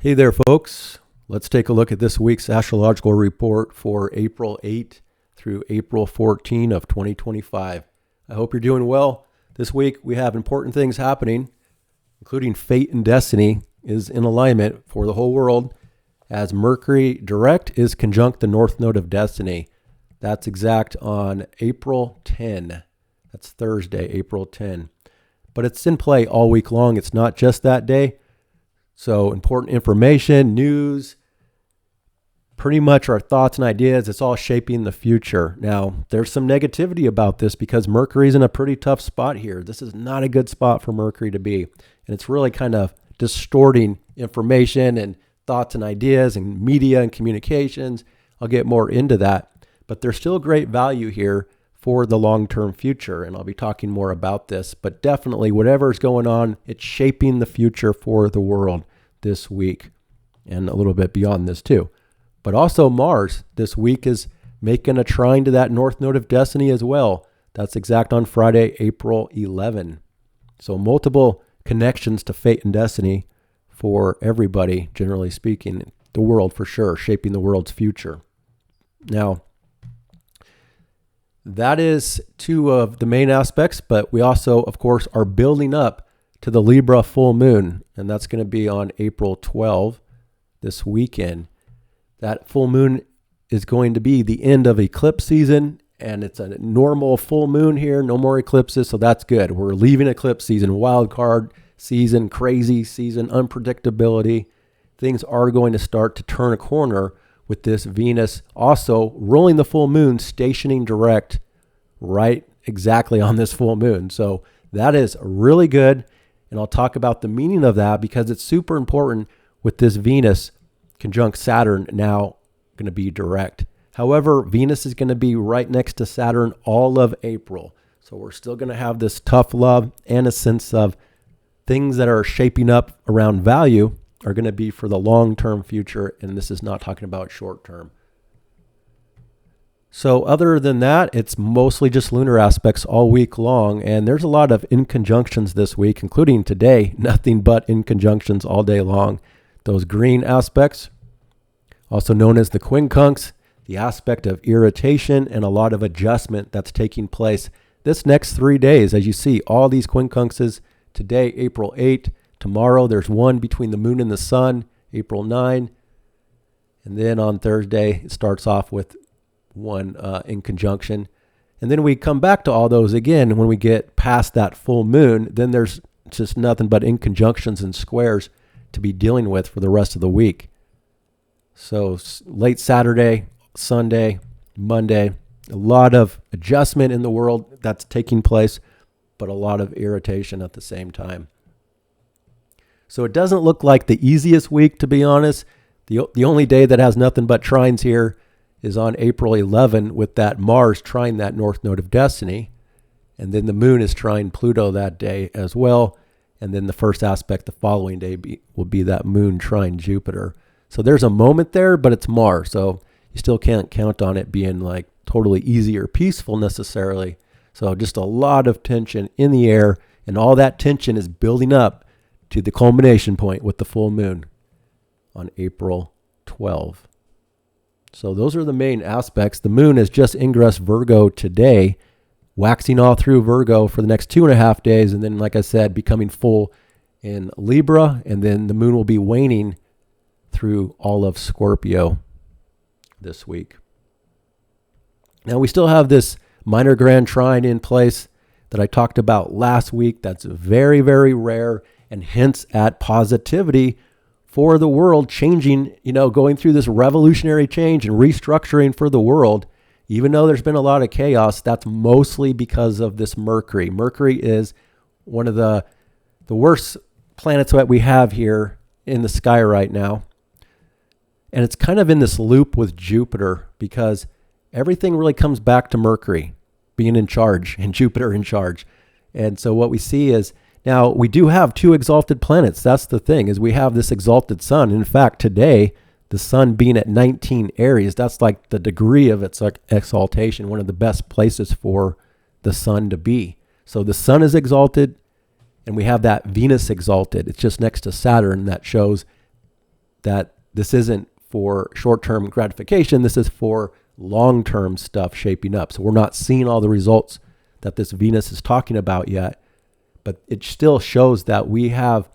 Hey there, folks. Let's take a look at this week's astrological report for April 8 through April 14 of 2025. I hope you're doing well. This week we have important things happening, including fate and destiny is in alignment for the whole world as Mercury direct is conjunct the North Node of Destiny. That's exact on April 10. That's Thursday, April 10. But it's in play all week long. It's not just that day. So important information, news, pretty much our thoughts and ideas, it's all shaping the future. Now, there's some negativity about this because Mercury's in a pretty tough spot here. This is not a good spot for Mercury to be. And it's really kind of distorting information and thoughts and ideas and media and communications. I'll get more into that. But there's still great value here for the long-term future, and I'll be talking more about this. But definitely, whatever's going on, it's shaping the future for the world this week, and a little bit beyond this too. But also Mars this week is making a trine to that North Node of Destiny as well. That's exact on Friday, April 11. So multiple connections to fate and destiny for everybody, generally speaking, the world for sure, shaping the world's future. Now, that is two of the main aspects, but we also, of course, are building up to the Libra full moon, and that's going to be on April 12 this weekend. That full moon is going to be the end of eclipse season, and it's a normal full moon here, no more eclipses, so that's good. We're leaving eclipse season, wild card season, crazy season, unpredictability. Things are going to start to turn a corner with this Venus also rolling the full moon, stationing direct right exactly on this full moon. So that is really good. And I'll talk about the meaning of that because it's super important with this Venus conjunct Saturn now going to be direct. However, Venus is going to be right next to Saturn all of April. So we're still going to have this tough love and a sense of things that are shaping up around value are going to be for the long-term future, and this is not talking about short-term. So other than that, it's mostly just lunar aspects all week long, and there's a lot of inconjunctions this week, including today, nothing but inconjunctions all day long. Those green aspects, also known as the quincunx, the aspect of irritation and a lot of adjustment that's taking place this next 3 days. As you see, all these quincunxes today, April 8, tomorrow, there's one between the moon and the sun, April 9. And then on Thursday, it starts off with one in conjunction. And then we come back to all those again when we get past that full moon. Then there's just nothing but inconjunctions and squares to be dealing with for the rest of the week. So late Saturday, Sunday, Monday, a lot of adjustment in the world that's taking place, but a lot of irritation at the same time. So it doesn't look like the easiest week, to be honest. The only day that has nothing but trines here is on April 11 with that Mars trine that North Node of Destiny. And then the moon is trine Pluto that day as well. And then the first aspect the following day will be that moon trine Jupiter. So there's a moment there, but it's Mars. So you still can't count on it being like totally easy or peaceful necessarily. So just a lot of tension in the air, and all that tension is building up to the culmination point with the full moon on April 12. So those are the main aspects. The moon has just ingressed Virgo today, waxing all through Virgo for the next 2.5 days. And then, like I said, becoming full in Libra. And then the moon will be waning through all of Scorpio this week. Now we still have this minor grand trine in place that I talked about last week. That's very, very rare, and hints at positivity for the world changing, going through this revolutionary change and restructuring for the world. Even though there's been a lot of chaos, that's mostly because of this Mercury. Mercury is one of the worst planets that we have here in the sky right now. And it's kind of in this loop with Jupiter because everything really comes back to Mercury being in charge and Jupiter in charge. And so what we see is, now, we do have two exalted planets. That's the thing, is we have this exalted sun. In fact, today, the sun being at 19 Aries, that's like the degree of its exaltation, one of the best places for the sun to be. So the sun is exalted, and we have that Venus exalted. It's just next to Saturn that shows that this isn't for short-term gratification. This is for long-term stuff shaping up. So we're not seeing all the results that this Venus is talking about yet, but it still shows that we have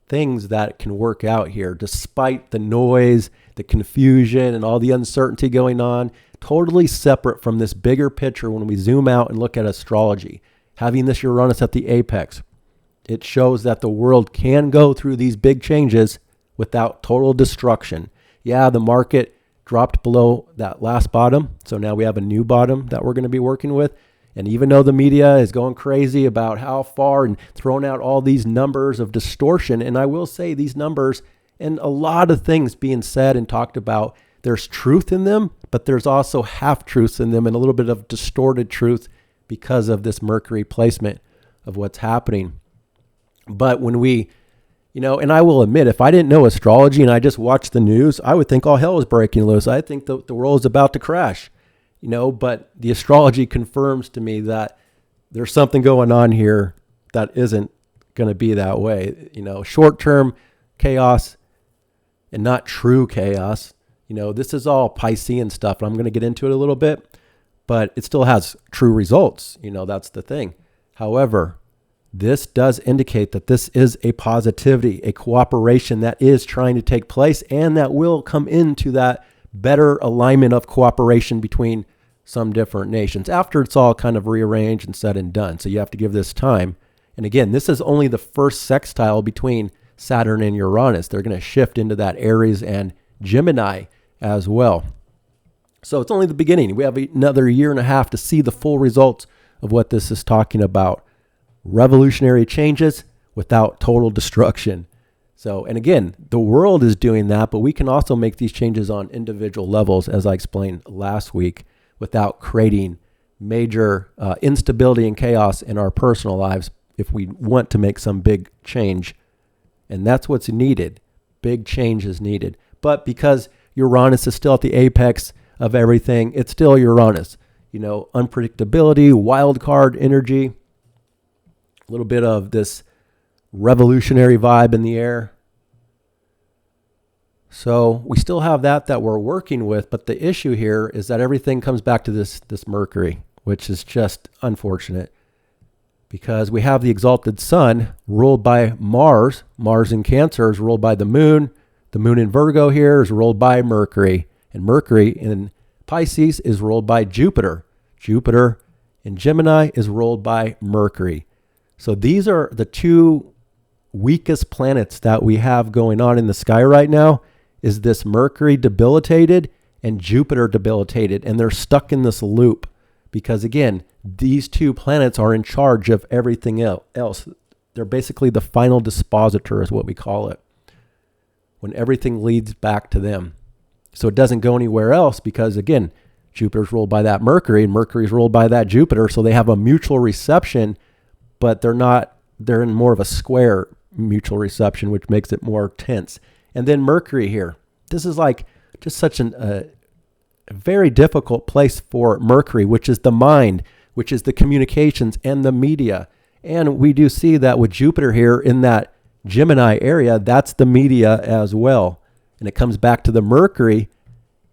things that can work out here despite the noise, the confusion, and all the uncertainty going on, totally separate from this bigger picture. When we zoom out and look at astrology, having this Uranus at the apex, it shows that the world can go through these big changes without total destruction. Yeah, the market dropped below that last bottom, so now we have a new bottom that we're going to be working with. And even though the media is going crazy about how far and throwing out all these numbers of distortion, and I will say these numbers and a lot of things being said and talked about, there's truth in them, but there's also half-truths in them and a little bit of distorted truth because of this Mercury placement of what's happening. But when we, and I will admit, if I didn't know astrology and I just watched the news, I would think all hell is breaking loose. I think the world is about to crash. But the astrology confirms to me that there's something going on here that isn't going to be that way. Short-term chaos and not true chaos. This is all Piscean stuff, and I'm going to get into it a little bit, but it still has true results. That's the thing. However, this does indicate that this is a positivity, a cooperation that is trying to take place and that will come into that better alignment of cooperation between some different nations after it's all kind of rearranged and said and done. So you have to give this time. And again, this is only the first sextile between Saturn and Uranus. They're going to shift into that Aries and Gemini as well. So it's only the beginning. We have another year and a half to see the full results of what this is talking about. Revolutionary changes without total destruction. So, and again, the world is doing that, but we can also make these changes on individual levels, as I explained last week, without creating major instability and chaos in our personal lives if we want to make some big change. And that's what's needed. Big change is needed. But because Uranus is still at the apex of everything, it's still Uranus. Unpredictability, wild card energy, a little bit of this revolutionary vibe in the air. So we still have that we're working with, but the issue here is that everything comes back to this Mercury, which is just unfortunate because we have the exalted sun ruled by Mars. Mars in Cancer is ruled by the moon. The moon in Virgo here is ruled by Mercury, and Mercury in Pisces is ruled by Jupiter. Jupiter in Gemini is ruled by Mercury. So these are the two weakest planets that we have going on in the sky right now. Is this Mercury debilitated and Jupiter debilitated, and they're stuck in this loop because, again, these two planets are in charge of everything else. They're basically the final dispositor is what we call it, when everything leads back to them. So it doesn't go anywhere else because, again, Jupiter's ruled by that Mercury and Mercury's ruled by that Jupiter, so they have a mutual reception, but they're in more of a square mutual reception, which makes it more tense. And then Mercury here. This is like just such a very difficult place for Mercury, which is the mind, which is the communications and the media. And we do see that with Jupiter here in that Gemini area, that's the media as well. And it comes back to the Mercury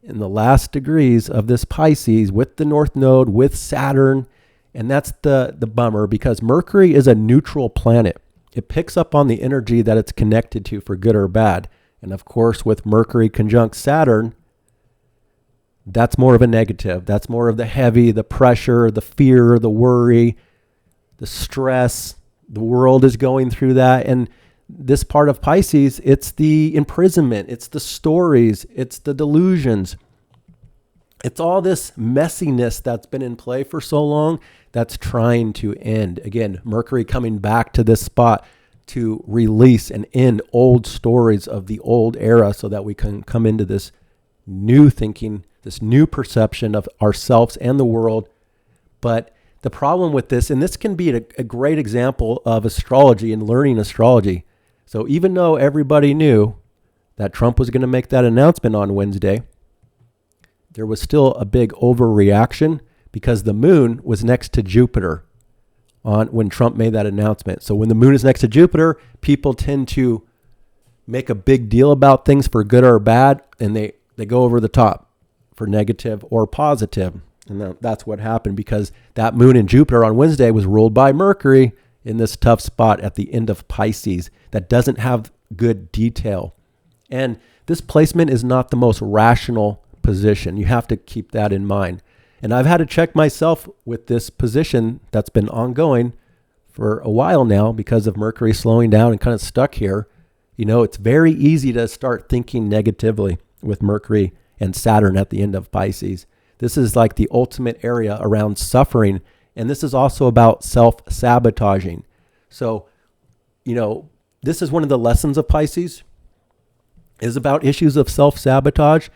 in the last degrees of this Pisces with the North Node, with Saturn. And that's the bummer because Mercury is a neutral planet. It picks up on the energy that it's connected to for good or bad. And of course, with Mercury conjunct Saturn, that's more of a negative. That's more of the heavy, the pressure, the fear, the worry, the stress. The world is going through that. And this part of Pisces, it's the imprisonment, it's the stories, it's the delusions. It's all this messiness that's been in play for so long that's trying to end. Again, Mercury coming back to this spot to release and end old stories of the old era so that we can come into this new thinking, this new perception of ourselves and the world. But the problem with this, and this can be a great example of astrology and learning astrology. So even though everybody knew that Trump was going to make that announcement on Wednesday, there was still a big overreaction because the moon was next to Jupiter when Trump made that announcement. So when the moon is next to Jupiter, people tend to make a big deal about things for good or bad, and they go over the top for negative or positive. And that's what happened, because that moon in Jupiter on Wednesday was ruled by Mercury in this tough spot at the end of Pisces that doesn't have good detail. And this placement is not the most rational position. You have to keep that in mind. And I've had to check myself with this position that's been ongoing for a while now because of Mercury slowing down and kind of stuck here. It's very easy to start thinking negatively with Mercury and Saturn at the end of Pisces. This is like the ultimate area around suffering. And this is also about self-sabotaging. So, this is one of the lessons of Pisces, is about issues of self-sabotage.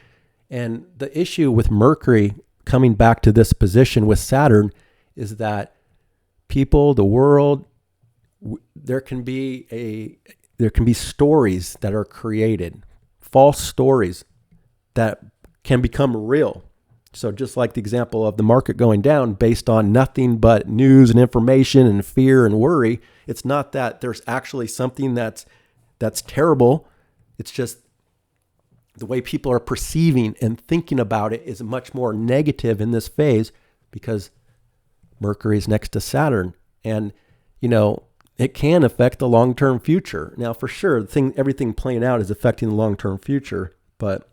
And the issue with Mercury coming back to this position with Saturn is that people, the world, there can be stories that are created, false stories that can become real. So just like the example of the market going down based on nothing but news and information and fear and worry, it's not that there's actually something that's terrible. It's just the way people are perceiving and thinking about it is much more negative in this phase because Mercury is next to Saturn. And, it can affect the long-term future. Now, for sure, everything playing out is affecting the long-term future, but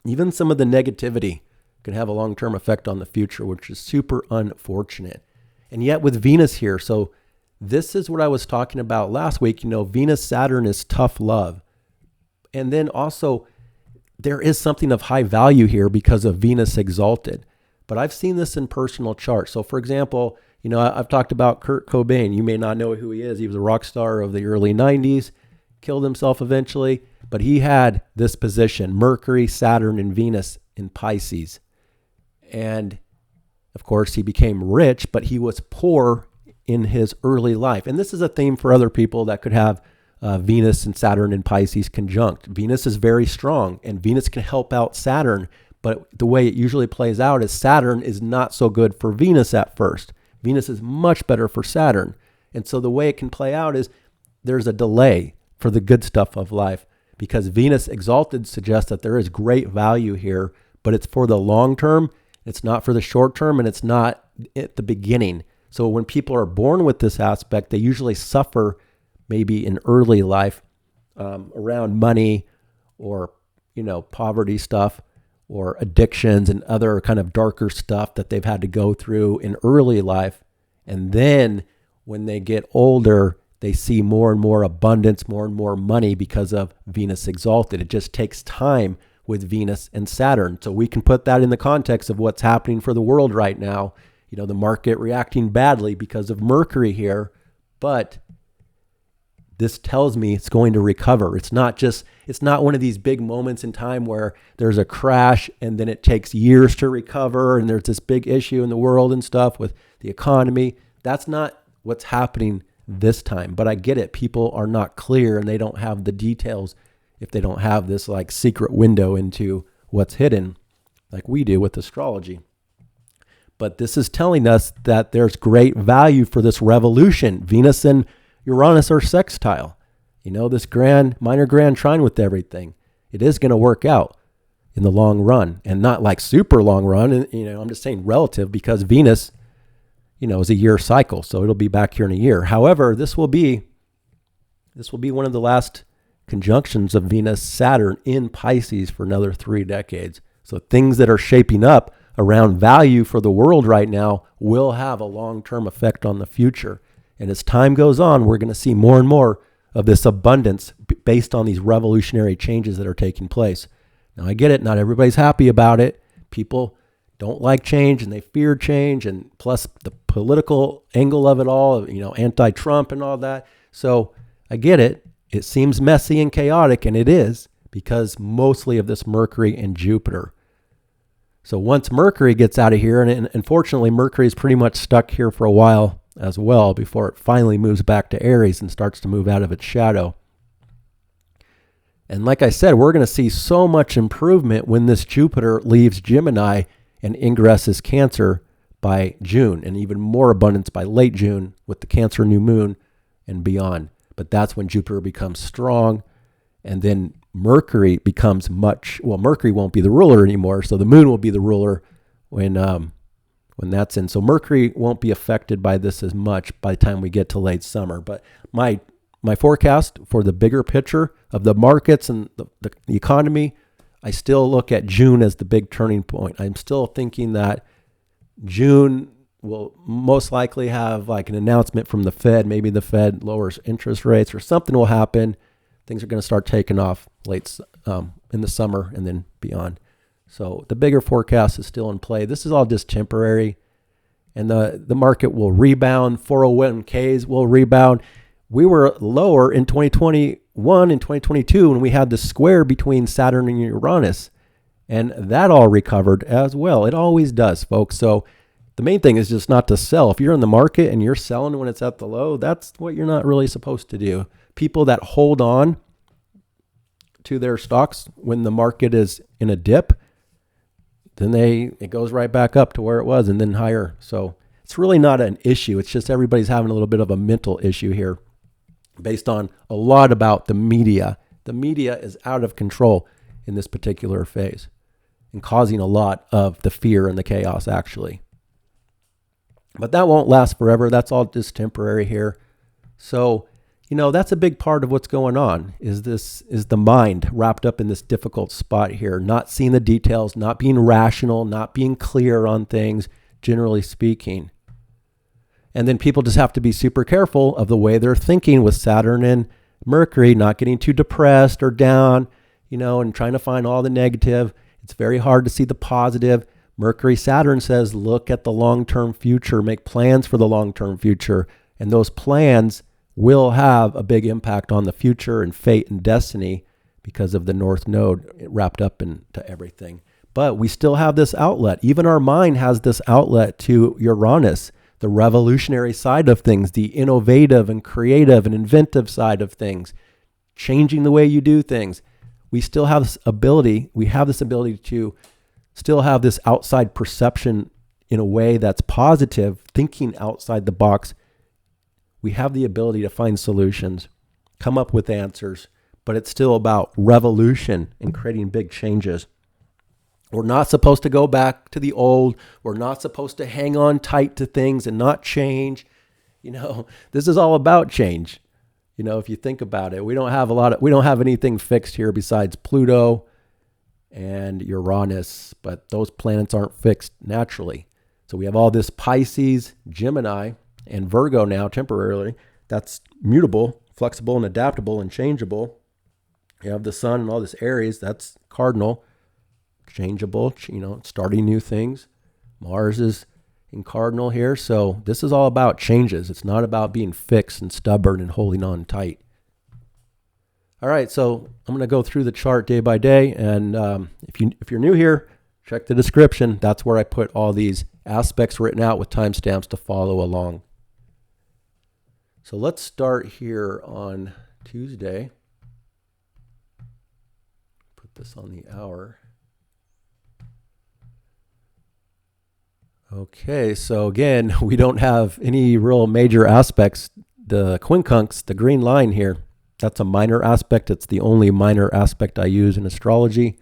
even some of the negativity can have a long-term effect on the future, which is super unfortunate. And yet with Venus here, so this is what I was talking about last week. Venus, Saturn is tough love. And then also there is something of high value here because of Venus exalted. But I've seen this in personal charts. So for example, I've talked about Kurt Cobain. You may not know who he is. He was a rock star of the early 90s, killed himself eventually, but he had this position, Mercury, Saturn, and Venus in Pisces. And of course, he became rich, but he was poor in his early life. And this is a theme for other people that could have Venus and Saturn and Pisces conjunct. Venus is very strong, and Venus can help out Saturn, but the way it usually plays out is Saturn is not so good for Venus at first. Venus is much better for Saturn. And so the way it can play out is there's a delay for the good stuff of life because Venus exalted suggests that there is great value here, but it's for the long term. It's not for the short term, and it's not at the beginning. So when people are born with this aspect, they usually suffer maybe in early life around money or, poverty stuff or addictions and other kind of darker stuff that they've had to go through in early life. And then when they get older, they see more and more abundance, more and more money because of Venus exalted. It just takes time with Venus and Saturn. So we can put that in the context of what's happening for the world right now. The market reacting badly because of Mercury here, but this tells me it's going to recover. It's not one of these big moments in time where there's a crash and then it takes years to recover and there's this big issue in the world and stuff with the economy. That's not what's happening this time. But I get it. People are not clear and they don't have the details if they don't have this like secret window into what's hidden like we do with astrology. But this is telling us that there's great value for this revolution. Venus and Uranus are sextile. This minor grand trine with everything. It is going to work out in the long run, and not like super long run. And, I'm just saying relative because Venus, is a year cycle. So it'll be back here in a year. However, this will be one of the last conjunctions of Venus Saturn in Pisces for another 3 decades. So things that are shaping up around value for the world right now will have a long-term effect on the future. And as time goes on, we're going to see more and more of this abundance based on these revolutionary changes that are taking place. Now, I get it. Not everybody's happy about it. People don't like change and they fear change. And plus the political angle of it all, anti-Trump and all that. So I get it. It seems messy and chaotic, and it is because mostly of this Mercury and Jupiter. So once Mercury gets out of here, and unfortunately Mercury is pretty much stuck here for a while as well before it finally moves back to Aries and starts to move out of its shadow. And like I said, we're going to see so much improvement when this Jupiter leaves Gemini and ingresses Cancer by June, and even more abundance by late June with the Cancer new moon and beyond. but that's when Jupiter becomes strong, and then Mercury becomes Mercury won't be the ruler anymore, so the moon will be the ruler when that's in. So Mercury won't be affected by this as much by the time we get to late summer. But my forecast for the bigger picture of the markets and the economy, I still look at June as the big turning point. I'm still thinking that June will most likely have like an announcement from the Fed. Maybe the Fed lowers interest rates or something will happen. Things are going to start taking off late in the summer and then beyond. So the bigger forecast is still in play. This is all just temporary, and the market will rebound. 401ks will rebound. We were lower in 2021 and 2022 when we had the square between Saturn and Uranus, and that all recovered as well. It always does, folks. So the main thing is just not to sell. If you're in the market and you're selling when it's at the low, that's what you're not really supposed to do. People that hold on to their stocks when the market is in a dip, then it goes right back up to where it was and then higher. So it's really not an issue. It's just everybody's having a little bit of a mental issue here based on a lot about the media. The media is out of control in this particular phase and causing a lot of the fear and the chaos, actually. But that won't last forever. That's all just temporary here. So, that's a big part of what's going on is the mind wrapped up in this difficult spot here, not seeing the details, not being rational, not being clear on things, generally speaking. And then people just have to be super careful of the way they're thinking with Saturn and Mercury, not getting too depressed or down, and trying to find all the negative. It's very hard to see the positive. Mercury, Saturn says, look at the long-term future, make plans for the long-term future. And those plans will have a big impact on the future and fate and destiny because of the North Node wrapped up into everything. But we still have this outlet. Even our mind has this outlet to Uranus, the revolutionary side of things, the innovative and creative and inventive side of things, changing the way you do things. We still have this ability. We have this ability to still have this outside perception in a way that's positive, thinking outside the box. We have the ability to find solutions, come up with answers, but it's still about revolution and creating big changes. We're not supposed to go back to the old. We're not supposed to hang on tight to things and not change. This is all about change. If you think about it, we don't have anything fixed here besides Pluto and Uranus, but those planets aren't fixed naturally. So we have all this Pisces, Gemini, and Virgo now temporarily. That's mutable, flexible, and adaptable and changeable. You have the sun and all this Aries, that's cardinal, changeable, starting new things. Mars is in cardinal here. So this is all about changes. It's not about being fixed and stubborn and holding on tight. All right, so I'm going to go through the chart day by day. And if you're new here, check the description. That's where I put all these aspects written out with timestamps to follow along. So let's start here on Tuesday. Put this on the hour. Okay, so again, we don't have any real major aspects. The quincunx, the green line here, that's a minor aspect. It's the only minor aspect I use in astrology.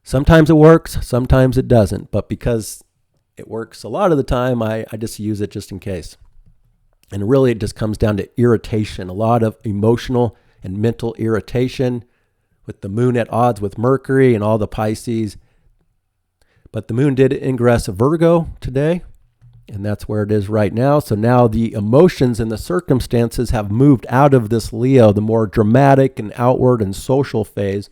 Sometimes it works, sometimes it doesn't. But because it works a lot of the time, I just use it just in case. And really, it just comes down to irritation, a lot of emotional and mental irritation with the moon at odds with Mercury and all the Pisces. But the moon did ingress Virgo today, and that's where it is right now. So now the emotions and the circumstances have moved out of this Leo, the more dramatic and outward and social phase.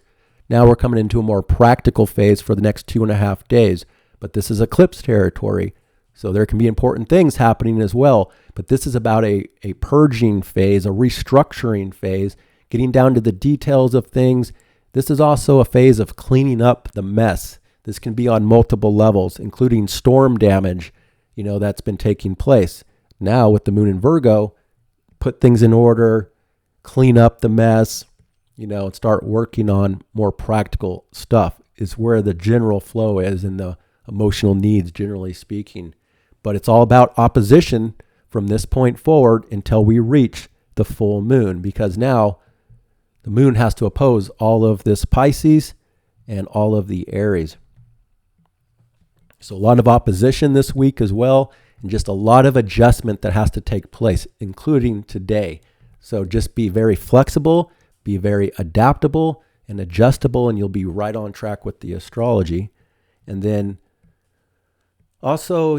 Now we're coming into a more practical phase for the next 2.5 days. But this is eclipse territory. So there can be important things happening as well. But this is about a purging phase, a restructuring phase, getting down to the details of things. This is also a phase of cleaning up the mess. This can be on multiple levels, including storm damage, that's been taking place. Now with the moon in Virgo, put things in order, clean up the mess, and start working on more practical stuff is where the general flow is and the emotional needs, generally speaking. But it's all about opposition from this point forward until we reach the full moon, because now the moon has to oppose all of this Pisces and all of the Aries. So a lot of opposition this week as well, and just a lot of adjustment that has to take place, including today. So just be very flexible, be very adaptable and adjustable, and you'll be right on track with the astrology. And then also,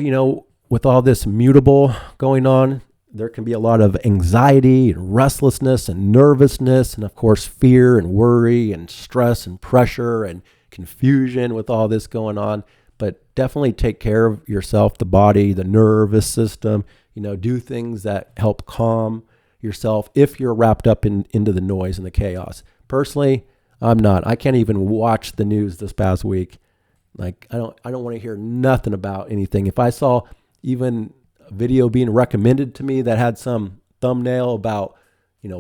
with all this mutable going on, there can be a lot of anxiety and restlessness and nervousness, and of course fear and worry and stress and pressure and confusion with all this going on. But definitely take care of yourself, the body, the nervous system. Do things that help calm yourself if you're wrapped up into the noise and the chaos. Personally, I'm not. I can't even watch the news this past week. Like, I don't want to hear nothing about anything. If I saw even a video being recommended to me that had some thumbnail about,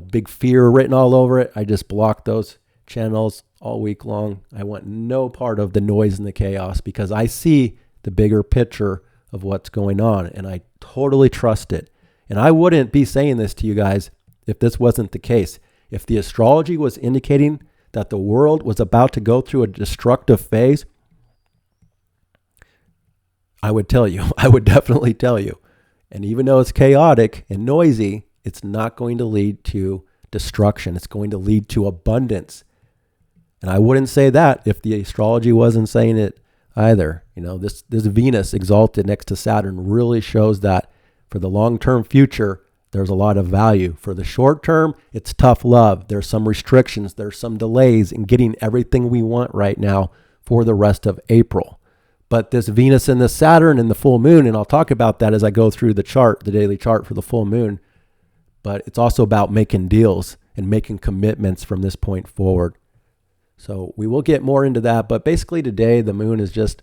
big fear written all over it, I just blocked those channels all week long. I want no part of the noise and the chaos, because I see the bigger picture of what's going on, and I totally trust it. And I wouldn't be saying this to you guys if this wasn't the case. If the astrology was indicating that the world was about to go through a destructive phase, I would tell you. I would definitely tell you. And even though it's chaotic and noisy, it's not going to lead to destruction. It's going to lead to abundance. And I wouldn't say that if the astrology wasn't saying it either. This Venus exalted next to Saturn really shows that for the long-term future, there's a lot of value. For the short term, it's tough love. There's some restrictions. There's some delays in getting everything we want right now for the rest of April. But this Venus and the Saturn and the full moon, and I'll talk about that as I go through the chart, the daily chart for the full moon, but it's also about making deals and making commitments from this point forward. So we will get more into that, but basically today the moon is just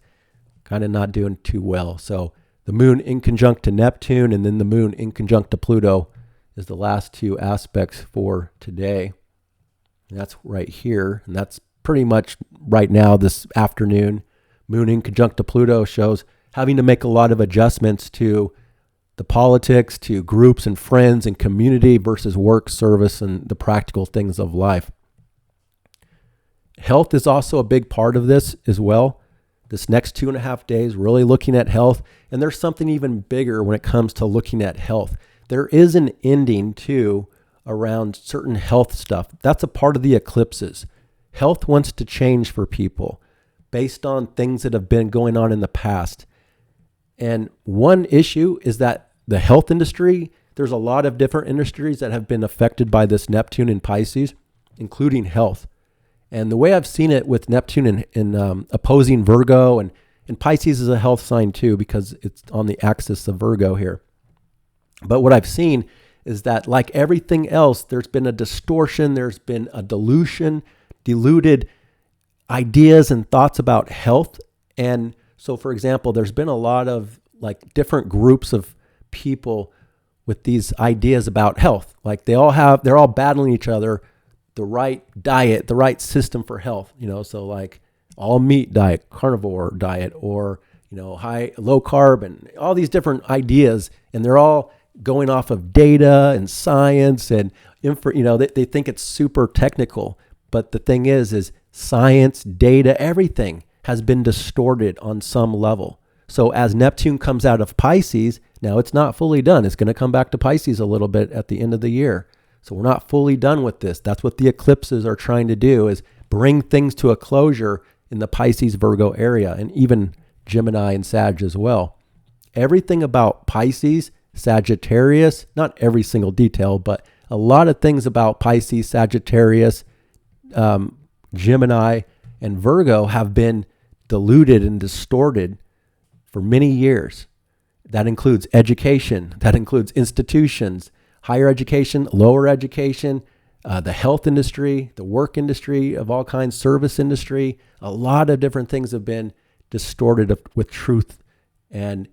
kind of not doing too well. So the moon in conjunct to Neptune and then the moon in conjunct to Pluto is the last two aspects for today. And that's right here, and that's pretty much right now this afternoon. Moon in conjunct to Pluto shows having to make a lot of adjustments to the politics, to groups and friends and community versus work, service, and the practical things of life. Health is also a big part of this as well. This next 2.5 days, really looking at health. And there's something even bigger when it comes to looking at health. There is an ending too around certain health stuff. That's a part of the eclipses. Health wants to change for people based on things that have been going on in the past. And one issue is that the health industry, there's a lot of different industries that have been affected by this Neptune in Pisces, including health. And the way I've seen it with Neptune in opposing Virgo, and Pisces is a health sign too, because it's on the axis of Virgo here. But what I've seen is that like everything else, there's been a distortion, there's been a diluted ideas and thoughts about health. And so, for example, there's been a lot of like different groups of people with these ideas about health. Like they're all battling each other, the right diet, the right system for health, so like all meat diet, carnivore diet, or, low carb, and all these different ideas. And they're all going off of data and science and they think it's super technical. But the thing is science, data, everything has been distorted on some level. So as Neptune comes out of Pisces, now it's not fully done. It's going to come back to Pisces a little bit at the end of the year. So we're not fully done with this. That's what the eclipses are trying to do, is bring things to a closure in the Pisces Virgo area, and even Gemini and Sag as well. Everything about Pisces, Sagittarius, not every single detail, but a lot of things about Pisces, Sagittarius, Gemini, and Virgo have been diluted and distorted for many years. That includes education, that includes institutions, higher education, lower education, the health industry, the work industry of all kinds, service industry. A lot of different things have been distorted with truth and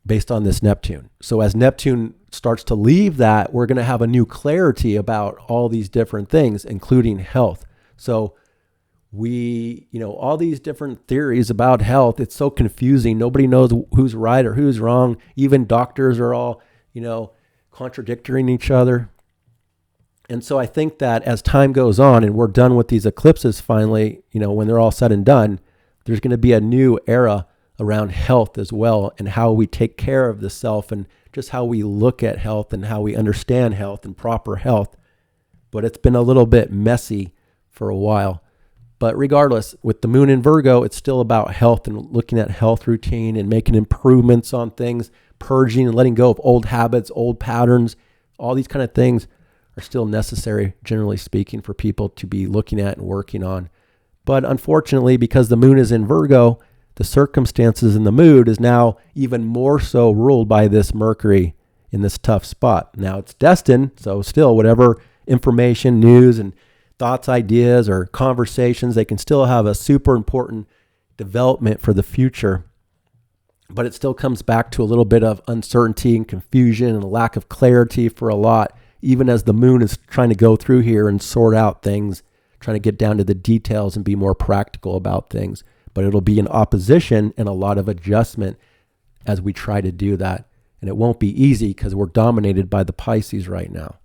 based on this Neptune. So as Neptune starts to leave that, we're going to have a new clarity about all these different things, including health. So all these different theories about health, it's so confusing. Nobody knows who's right or who's wrong. Even doctors are all, contradicting each other. And so I think that as time goes on and we're done with these eclipses finally, when they're all said and done, there's going to be a new era around health as well, and how we take care of the self, and just how we look at health and how we understand health and proper health. But it's been a little bit messy for a while. But regardless, with the moon in Virgo, it's still about health and looking at health routine and making improvements on things, purging and letting go of old habits, old patterns. All these kind of things are still necessary, generally speaking, for people to be looking at and working on. But unfortunately, because the moon is in Virgo, the circumstances and the mood is now even more so ruled by this Mercury in this tough spot. Now it's destined, so still whatever information, news, and thoughts, ideas, or conversations, they can still have a super important development for the future. But it still comes back to a little bit of uncertainty and confusion and a lack of clarity for a lot, even as the moon is trying to go through here and sort out things, trying to get down to the details and be more practical about things. But it'll be in opposition and a lot of adjustment as we try to do that. And it won't be easy because we're dominated by the Pisces right now.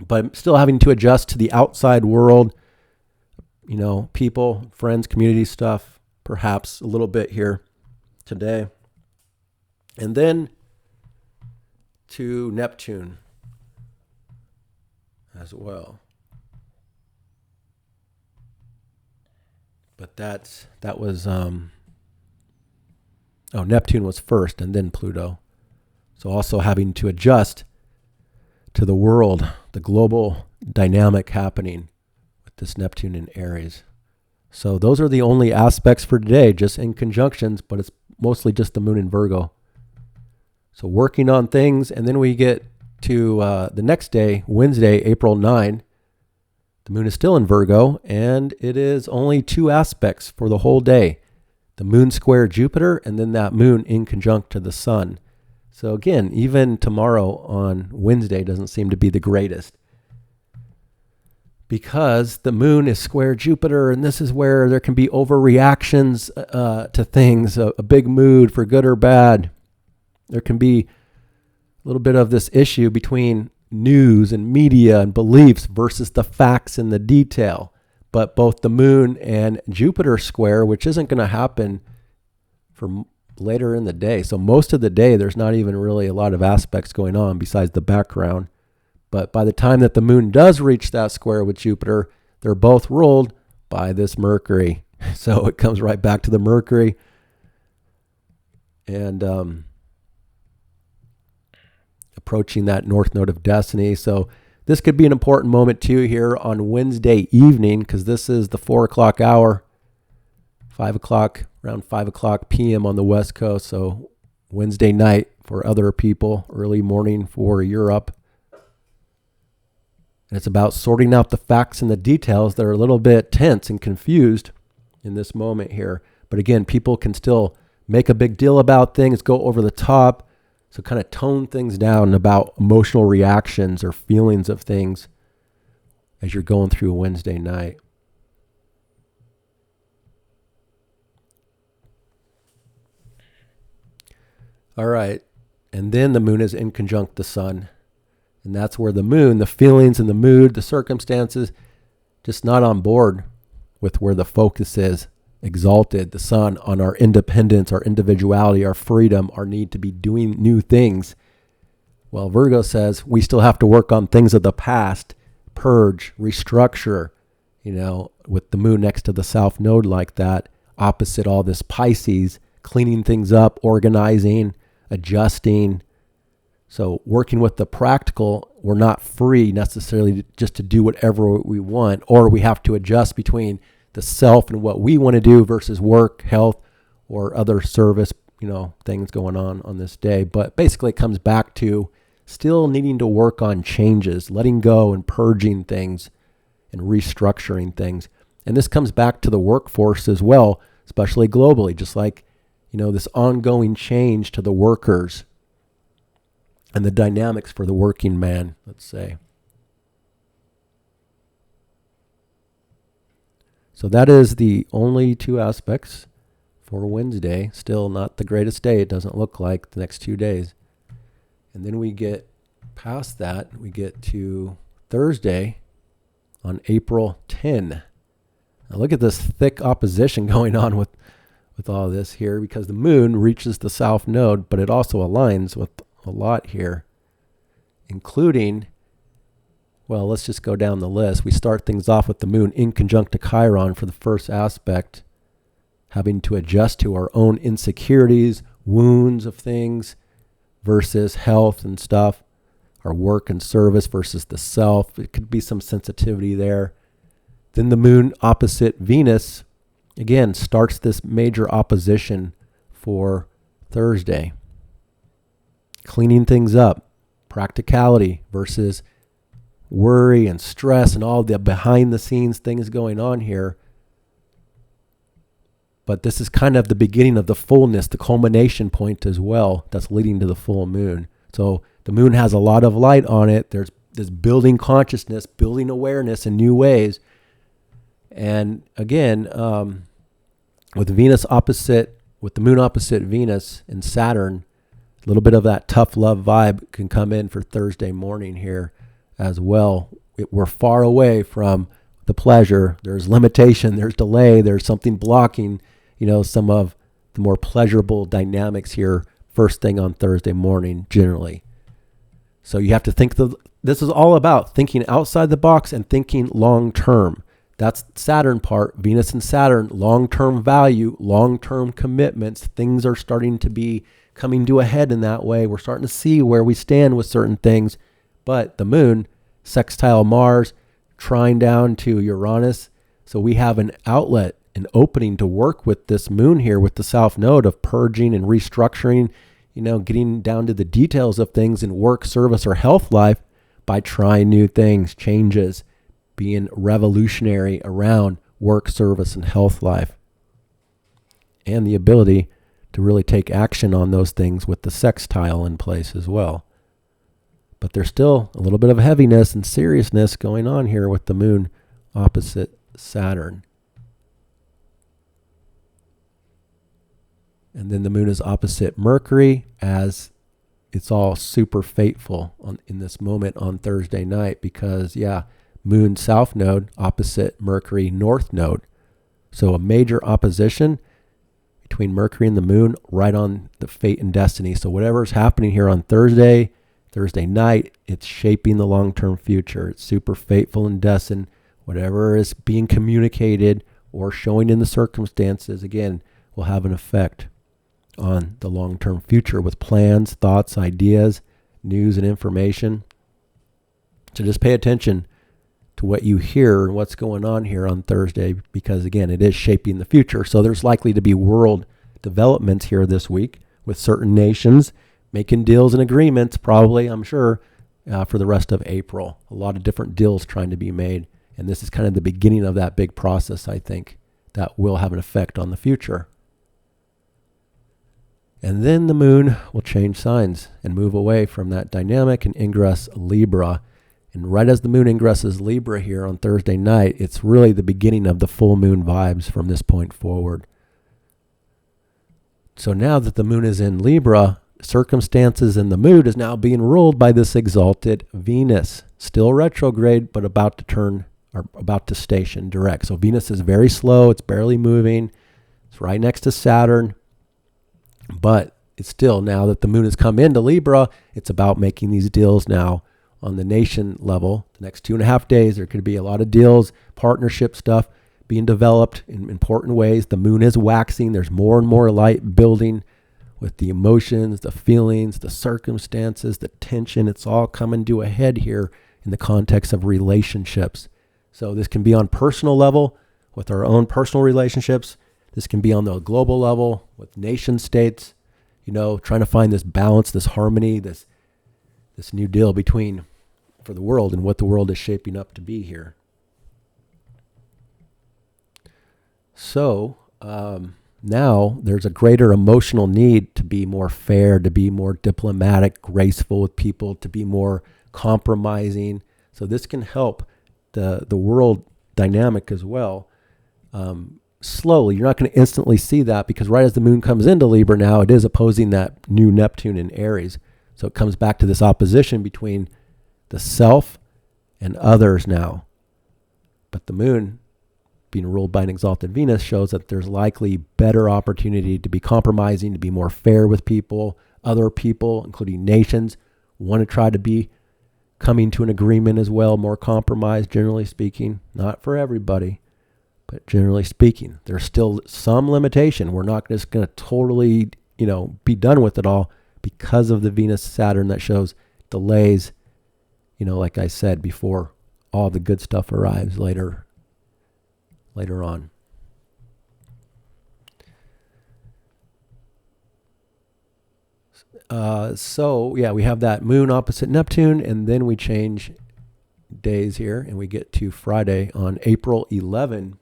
But still having to adjust to the outside world, people, friends, community stuff, perhaps a little bit here today. And then to Neptune as well. But that was Neptune was first and then Pluto. So also having to adjust to the world, the global dynamic happening with this Neptune in Aries. So those are the only aspects for today, just in conjunctions, but it's mostly just the moon in Virgo. So working on things, and then we get to the next day, Wednesday, April 9. The moon is still in Virgo, and it is only 2 aspects for the whole day. The moon square Jupiter, and then that moon in conjunct to the sun. So again, even tomorrow on Wednesday doesn't seem to be the greatest, because the moon is square Jupiter, and this is where there can be overreactions to things, a big mood for good or bad. There can be a little bit of this issue between news and media and beliefs versus the facts and the detail. But both the moon and Jupiter square, which isn't going to happen for later in the day. So most of the day, there's not even really a lot of aspects going on besides the background. But by the time that the moon does reach that square with Jupiter, they're both ruled by this Mercury. So it comes right back to the Mercury. And approaching that north node of destiny. So this could be an important moment too here on Wednesday evening, because this is the 4 o'clock hour, around 5 o'clock p.m. on the West Coast. So Wednesday night for other people, early morning for Europe. And it's about sorting out the facts and the details that are a little bit tense and confused in this moment here. But again, people can still make a big deal about things, go over the top. So kind of tone things down about emotional reactions or feelings of things as you're going through a Wednesday night. All right. And then the moon is in conjunct the sun. And that's where the moon, the feelings and the mood, the circumstances, just not on board with where the focus is. Exalted, the sun, on our independence, our individuality, our freedom, our need to be doing new things. Well, Virgo says we still have to work on things of the past, purge, restructure, with the moon next to the south node like that, opposite all this Pisces, cleaning things up, organizing, adjusting. So working with the practical, we're not free necessarily just to do whatever we want, or we have to adjust between the self and what we want to do versus work, health, or other service, things going on this day. But basically it comes back to still needing to work on changes, letting go and purging things and restructuring things. And this comes back to the workforce as well, especially globally, just like, this ongoing change to the workers and the dynamics for the working man, let's say. So that is the only 2 aspects for Wednesday. Still not the greatest day. It doesn't look like the next 2 days. And then we get Past that, we get to Thursday on April 10. Now look at this thick opposition going on with all this here, because the moon reaches the south node, but it also aligns with a lot here, including, well, let's just go down the list. We start things off with the moon in conjunct to Chiron for the first aspect, having to adjust to our own insecurities, wounds of things versus health and stuff, our work and service versus the self. It could be some sensitivity there. Then the moon opposite Venus, again, starts this major opposition for Thursday. Cleaning things up, practicality versus worry and stress and all the behind the scenes things going on here. But this is kind of the beginning of the fullness, the culmination point as well, that's leading to the full moon. So the moon has a lot of light on it. There's this building consciousness, building awareness in new ways. And again, with the moon opposite Venus and Saturn, a little bit of that tough love vibe can come in for Thursday morning here as well. We're far away from the pleasure. There's limitation, there's delay, there's something blocking, some of the more pleasurable dynamics here first thing on Thursday morning generally. So you have to think, this is all about thinking outside the box and thinking long term. That's Saturn part, Venus and Saturn, long-term value, long-term commitments. Things are starting to be coming to a head in that way. We're starting to see where we stand with certain things. But the moon, sextile Mars, trine down to Uranus. So we have an outlet, an opening to work with this moon here with the south node of purging and restructuring, getting down to the details of things in work, service, or health life by trying new things, changes, being revolutionary around work, service, and health life. And the ability to really take action on those things with the sextile in place as well. But there's still a little bit of heaviness and seriousness going on here with the moon opposite Saturn. And then the moon is opposite Mercury, as it's all super fateful in this moment on Thursday night, because, moon south node opposite Mercury north node. So a major opposition between Mercury and the moon right on the fate and destiny. So whatever's happening here on Thursday night, it's shaping the long-term future. It's super fateful and destined. Whatever is being communicated or showing in the circumstances, again, will have an effect on the long-term future with plans, thoughts, ideas, news, and information. So just pay attention to what you hear and what's going on here on Thursday, because again, it is shaping the future. So there's likely to be world developments here this week with certain nations making deals and agreements, probably, I'm sure, for the rest of April. A lot of different deals trying to be made. And this is kind of the beginning of that big process, I think, that will have an effect on the future. And then the moon will change signs and move away from that dynamic and ingress Libra. And right as the moon ingresses Libra here on Thursday night, it's really the beginning of the full moon vibes from this point forward. So now that the moon is in Libra, circumstances and the mood is now being ruled by this exalted Venus. Still retrograde, but about to station direct. So Venus is very slow. It's barely moving. It's right next to Saturn. But it's still, now that the moon has come into Libra, it's about making these deals now on the nation level. The next 2.5 days, there could be a lot of deals, partnership stuff being developed in important ways. The moon is waxing. There's more and more light building with the emotions, the feelings, the circumstances, the tension. It's all coming to a head here in the context of relationships. So this can be on personal level with our own personal relationships. This can be on the global level with nation states, trying to find this balance, this harmony, this new deal for the world and what the world is shaping up to be here. So now there's a greater emotional need to be more fair, to be more diplomatic, graceful with people, to be more compromising. So this can help the world dynamic as well. Slowly, you're not going to instantly see that, because right as the moon comes into Libra now, it is opposing that new Neptune in Aries. So it comes back to this opposition between the self and others now. But the moon, being ruled by an exalted Venus, shows that there's likely better opportunity to be compromising, to be more fair with people, other people, including nations, want to try to be coming to an agreement as well, more compromise, generally speaking. Not for everybody, but generally speaking. There's still some limitation. We're not just going to totally, be done with it all because of the Venus-Saturn that shows delays, like I said before, all the good stuff arrives later on. We have that moon opposite Neptune, and then we change days here, and we get to Friday on April 11.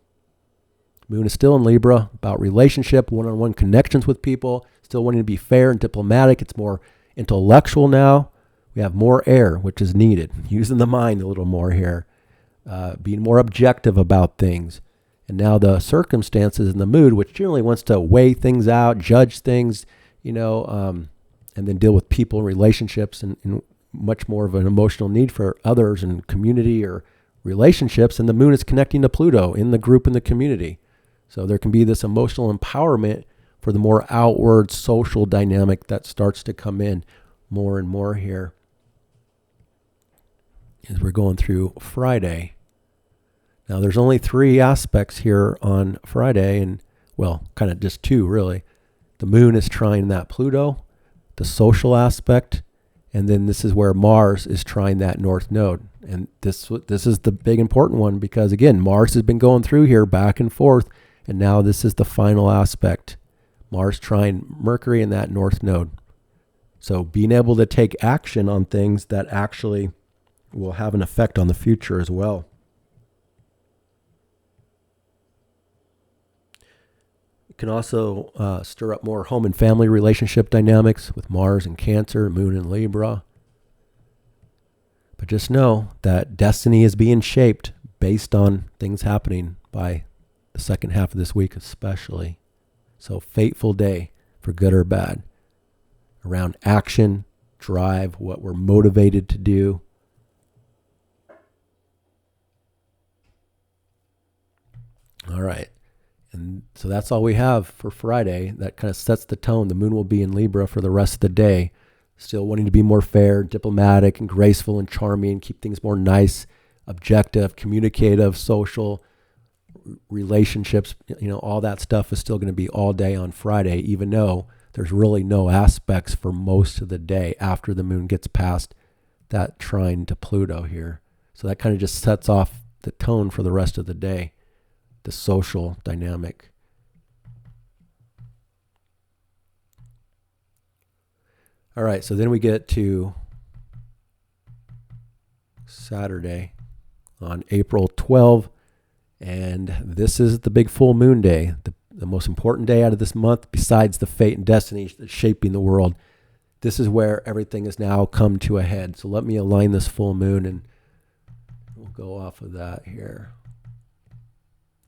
Moon is still in Libra, about relationship, one-on-one connections with people, still wanting to be fair and diplomatic. It's more intellectual now. We have more air, which is needed, using the mind a little more here, being more objective about things. And now the circumstances and the mood, which generally wants to weigh things out, judge things, and then deal with people and relationships and much more of an emotional need for others and community or relationships. And the moon is connecting to Pluto in the group and the community. So there can be this emotional empowerment for the more outward social dynamic that starts to come in more and more here as we're going through Friday. Now there's only 3 aspects here on Friday, and kind of just 2 really. The moon is trying that Pluto, the social aspect, and then this is where Mars is trying that north node. And this is the big important one because, again, Mars has been going through here back and forth, and now this is the final aspect. Mars trying Mercury in that north node. So being able to take action on things that actually will have an effect on the future as well. It can also stir up more home and family relationship dynamics with Mars and Cancer, Moon and Libra. But just know that destiny is being shaped based on things happening by the second half of this week especially. So fateful day for good or bad. Around action, drive, what we're motivated to do. All right. And so that's all we have for Friday. That kind of sets the tone. The moon will be in Libra for the rest of the day. Still wanting to be more fair, diplomatic, and graceful and charming, keep things more nice, objective, communicative, social, relationships, all that stuff is still going to be all day on Friday, even though there's really no aspects for most of the day after the moon gets past that trine to Pluto here. So that kind of just sets off the tone for the rest of the day, the social dynamic. All right, so then we get to Saturday on April 12, and this is the big full moon day, the most important day out of this month besides the fate and destiny that's shaping the world. This is where everything has now come to a head. So let me align this full moon, and we'll go off of that here.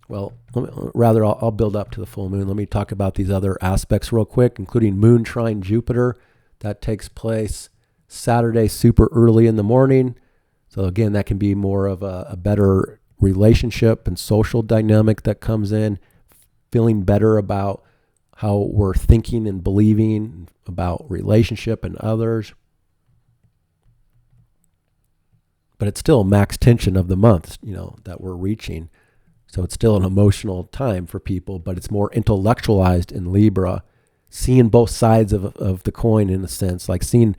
Well, I'll build up to the full moon. Let me talk about these other aspects real quick, including moon trine Jupiter. That takes place Saturday super early in the morning. So again, that can be more of a better relationship and social dynamic that comes in, feeling better about how we're thinking and believing about relationship and others. But it's still max tension of the month, that we're reaching. So it's still an emotional time for people, but it's more intellectualized in Libra, seeing both sides of the coin in a sense, like seeing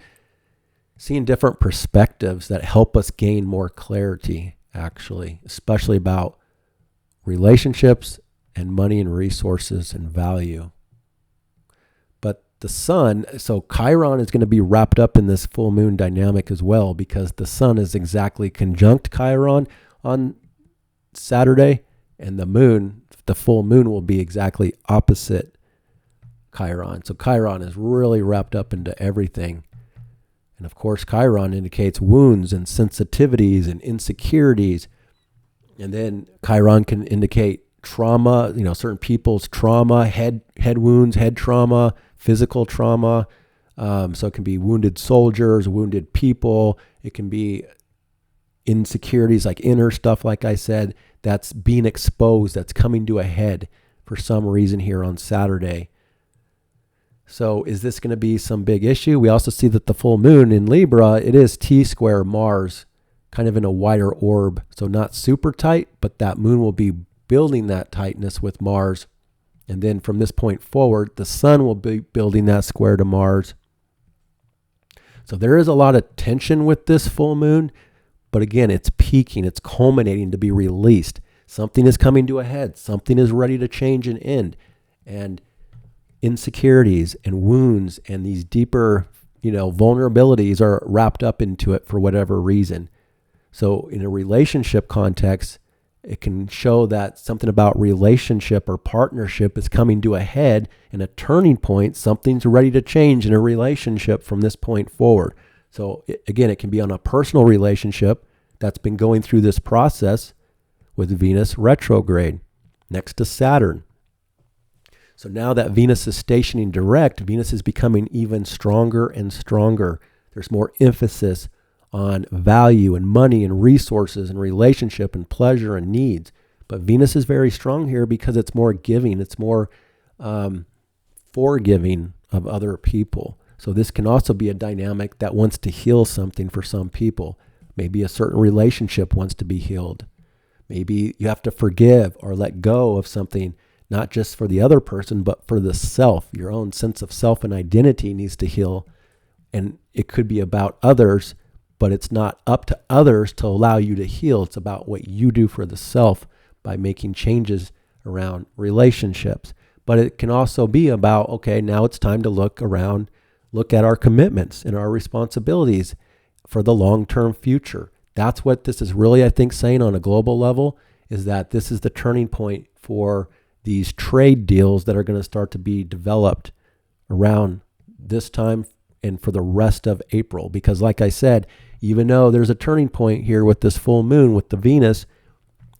different perspectives that help us gain more clarity, actually, especially about relationships and money and resources and value. But the sun, so Chiron is going to be wrapped up in this full moon dynamic as well, because the sun is exactly conjunct Chiron on Saturday, and the full moon will be exactly opposite Chiron. So Chiron is really wrapped up into everything. And of course, Chiron indicates wounds and sensitivities and insecurities. And then Chiron can indicate trauma, certain people's trauma, head wounds, head trauma, physical trauma, So it can be wounded soldiers, wounded people. It can be insecurities like inner stuff, like I said, that's being exposed, that's coming to a head for some reason here on Saturday. So is this going to be some big issue? We also see that the full moon in Libra, it is T square Mars, kind of in a wider orb. So not super tight, but that moon will be building that tightness with Mars. And then from this point forward, the sun will be building that square to Mars. So there is a lot of tension with this full moon, but again, it's peaking, it's culminating to be released. Something is coming to a head. Something is ready to change and end. And insecurities and wounds and these deeper, vulnerabilities are wrapped up into it for whatever reason. So in a relationship context, it can show that something about relationship or partnership is coming to a head and a turning point. Something's ready to change in a relationship from this point forward. So again, it can be on a personal relationship that's been going through this process with Venus retrograde next to Saturn. So now that Venus is stationing direct, Venus is becoming even stronger and stronger. There's more emphasis on value and money and resources and relationship and pleasure and needs. But Venus is very strong here because it's more giving. It's more forgiving of other people. So this can also be a dynamic that wants to heal something for some people. Maybe a certain relationship wants to be healed. Maybe you have to forgive or let go of something, not just for the other person, but for the self. Your own sense of self and identity needs to heal. And it could be about others, but it's not up to others to allow you to heal. It's about what you do for the self by making changes around relationships. But it can also be about, okay, now it's time to look around, look at our commitments and our responsibilities for the long-term future. That's what this is really, I think, saying on a global level, is that this is the turning point for these trade deals that are going to start to be developed around this time and for the rest of April. Because like I said, even though there's a turning point here with this full moon with the Venus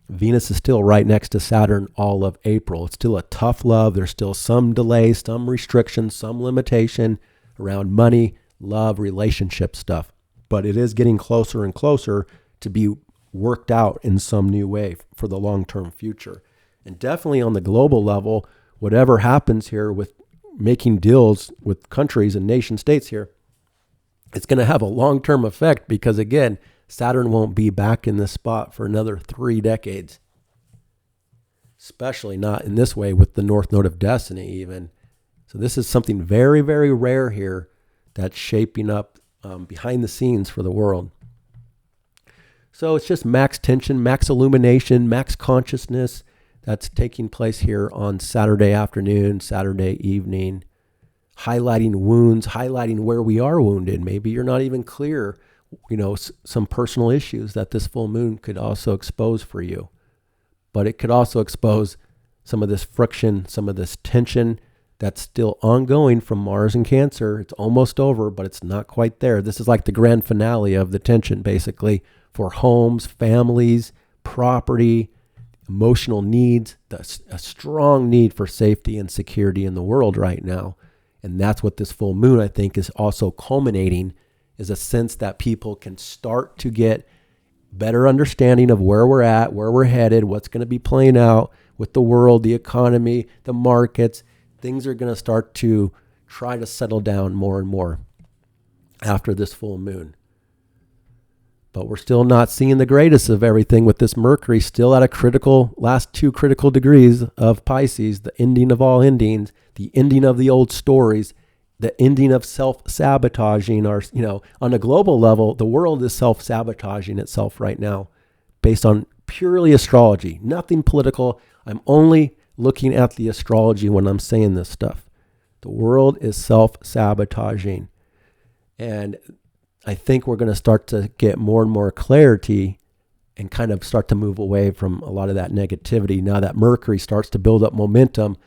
is still right next to Saturn all of April. It's still a tough love. There's still some delays, some restrictions, some limitation around money, love, relationship stuff. But it is getting closer and closer to be worked out in some new way for the long-term future. And definitely on the global level, whatever happens here with making deals with countries and nation states here, it's going to have a long-term effect because, again, Saturn won't be back in this spot for another 3 decades. Especially not in this way with the North Node of Destiny even. So this is something very, very rare here that's shaping up behind the scenes for the world. So it's just max tension, max illumination, max consciousness that's taking place here on Saturday afternoon, Saturday evening, highlighting wounds, highlighting where we are wounded. Maybe you're not even clear, some personal issues that this full moon could also expose for you. But it could also expose some of this friction, some of this tension that's still ongoing from Mars and Cancer. It's almost over, but it's not quite there. This is like the grand finale of the tension, basically, for homes, families, property, emotional needs, a strong need for safety and security in the world right now. And that's what this full moon, I think, is also culminating, is a sense that people can start to get better understanding of where we're at, where we're headed, what's going to be playing out with the world, the economy, the markets. Things are going to start to try to settle down more and more after this full moon. But we're still not seeing the greatest of everything with this Mercury still at a last 2 critical degrees of Pisces, the ending of all endings, the ending of the old stories, the ending of self-sabotaging. On a global level, the world is self-sabotaging itself right now based on purely astrology, nothing political. I'm only looking at the astrology when I'm saying this stuff. The world is self-sabotaging. And I think we're going to start to get more and more clarity and kind of start to move away from a lot of that negativity now that Mercury starts to build up momentum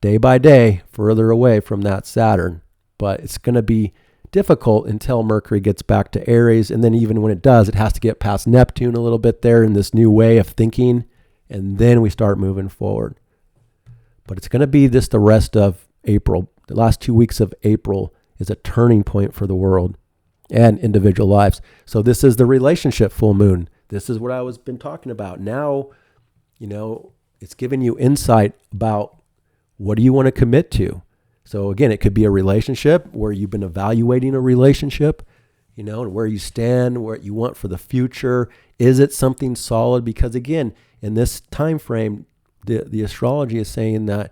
day by day further away from that Saturn. But it's going to be difficult until Mercury gets back to Aries. And then even when it does, it has to get past Neptune a little bit there in this new way of thinking. And then we start moving forward. But it's going to be the rest of April. The last 2 weeks of April is a turning point for the world and individual lives. So this is the relationship full moon. This is what I was been talking about. Now, it's giving you insight about what do you want to commit to. So again, it could be a relationship where you've been evaluating a relationship, and where you stand, what you want for the future. Is it something solid? Because again, in this time frame, the astrology is saying that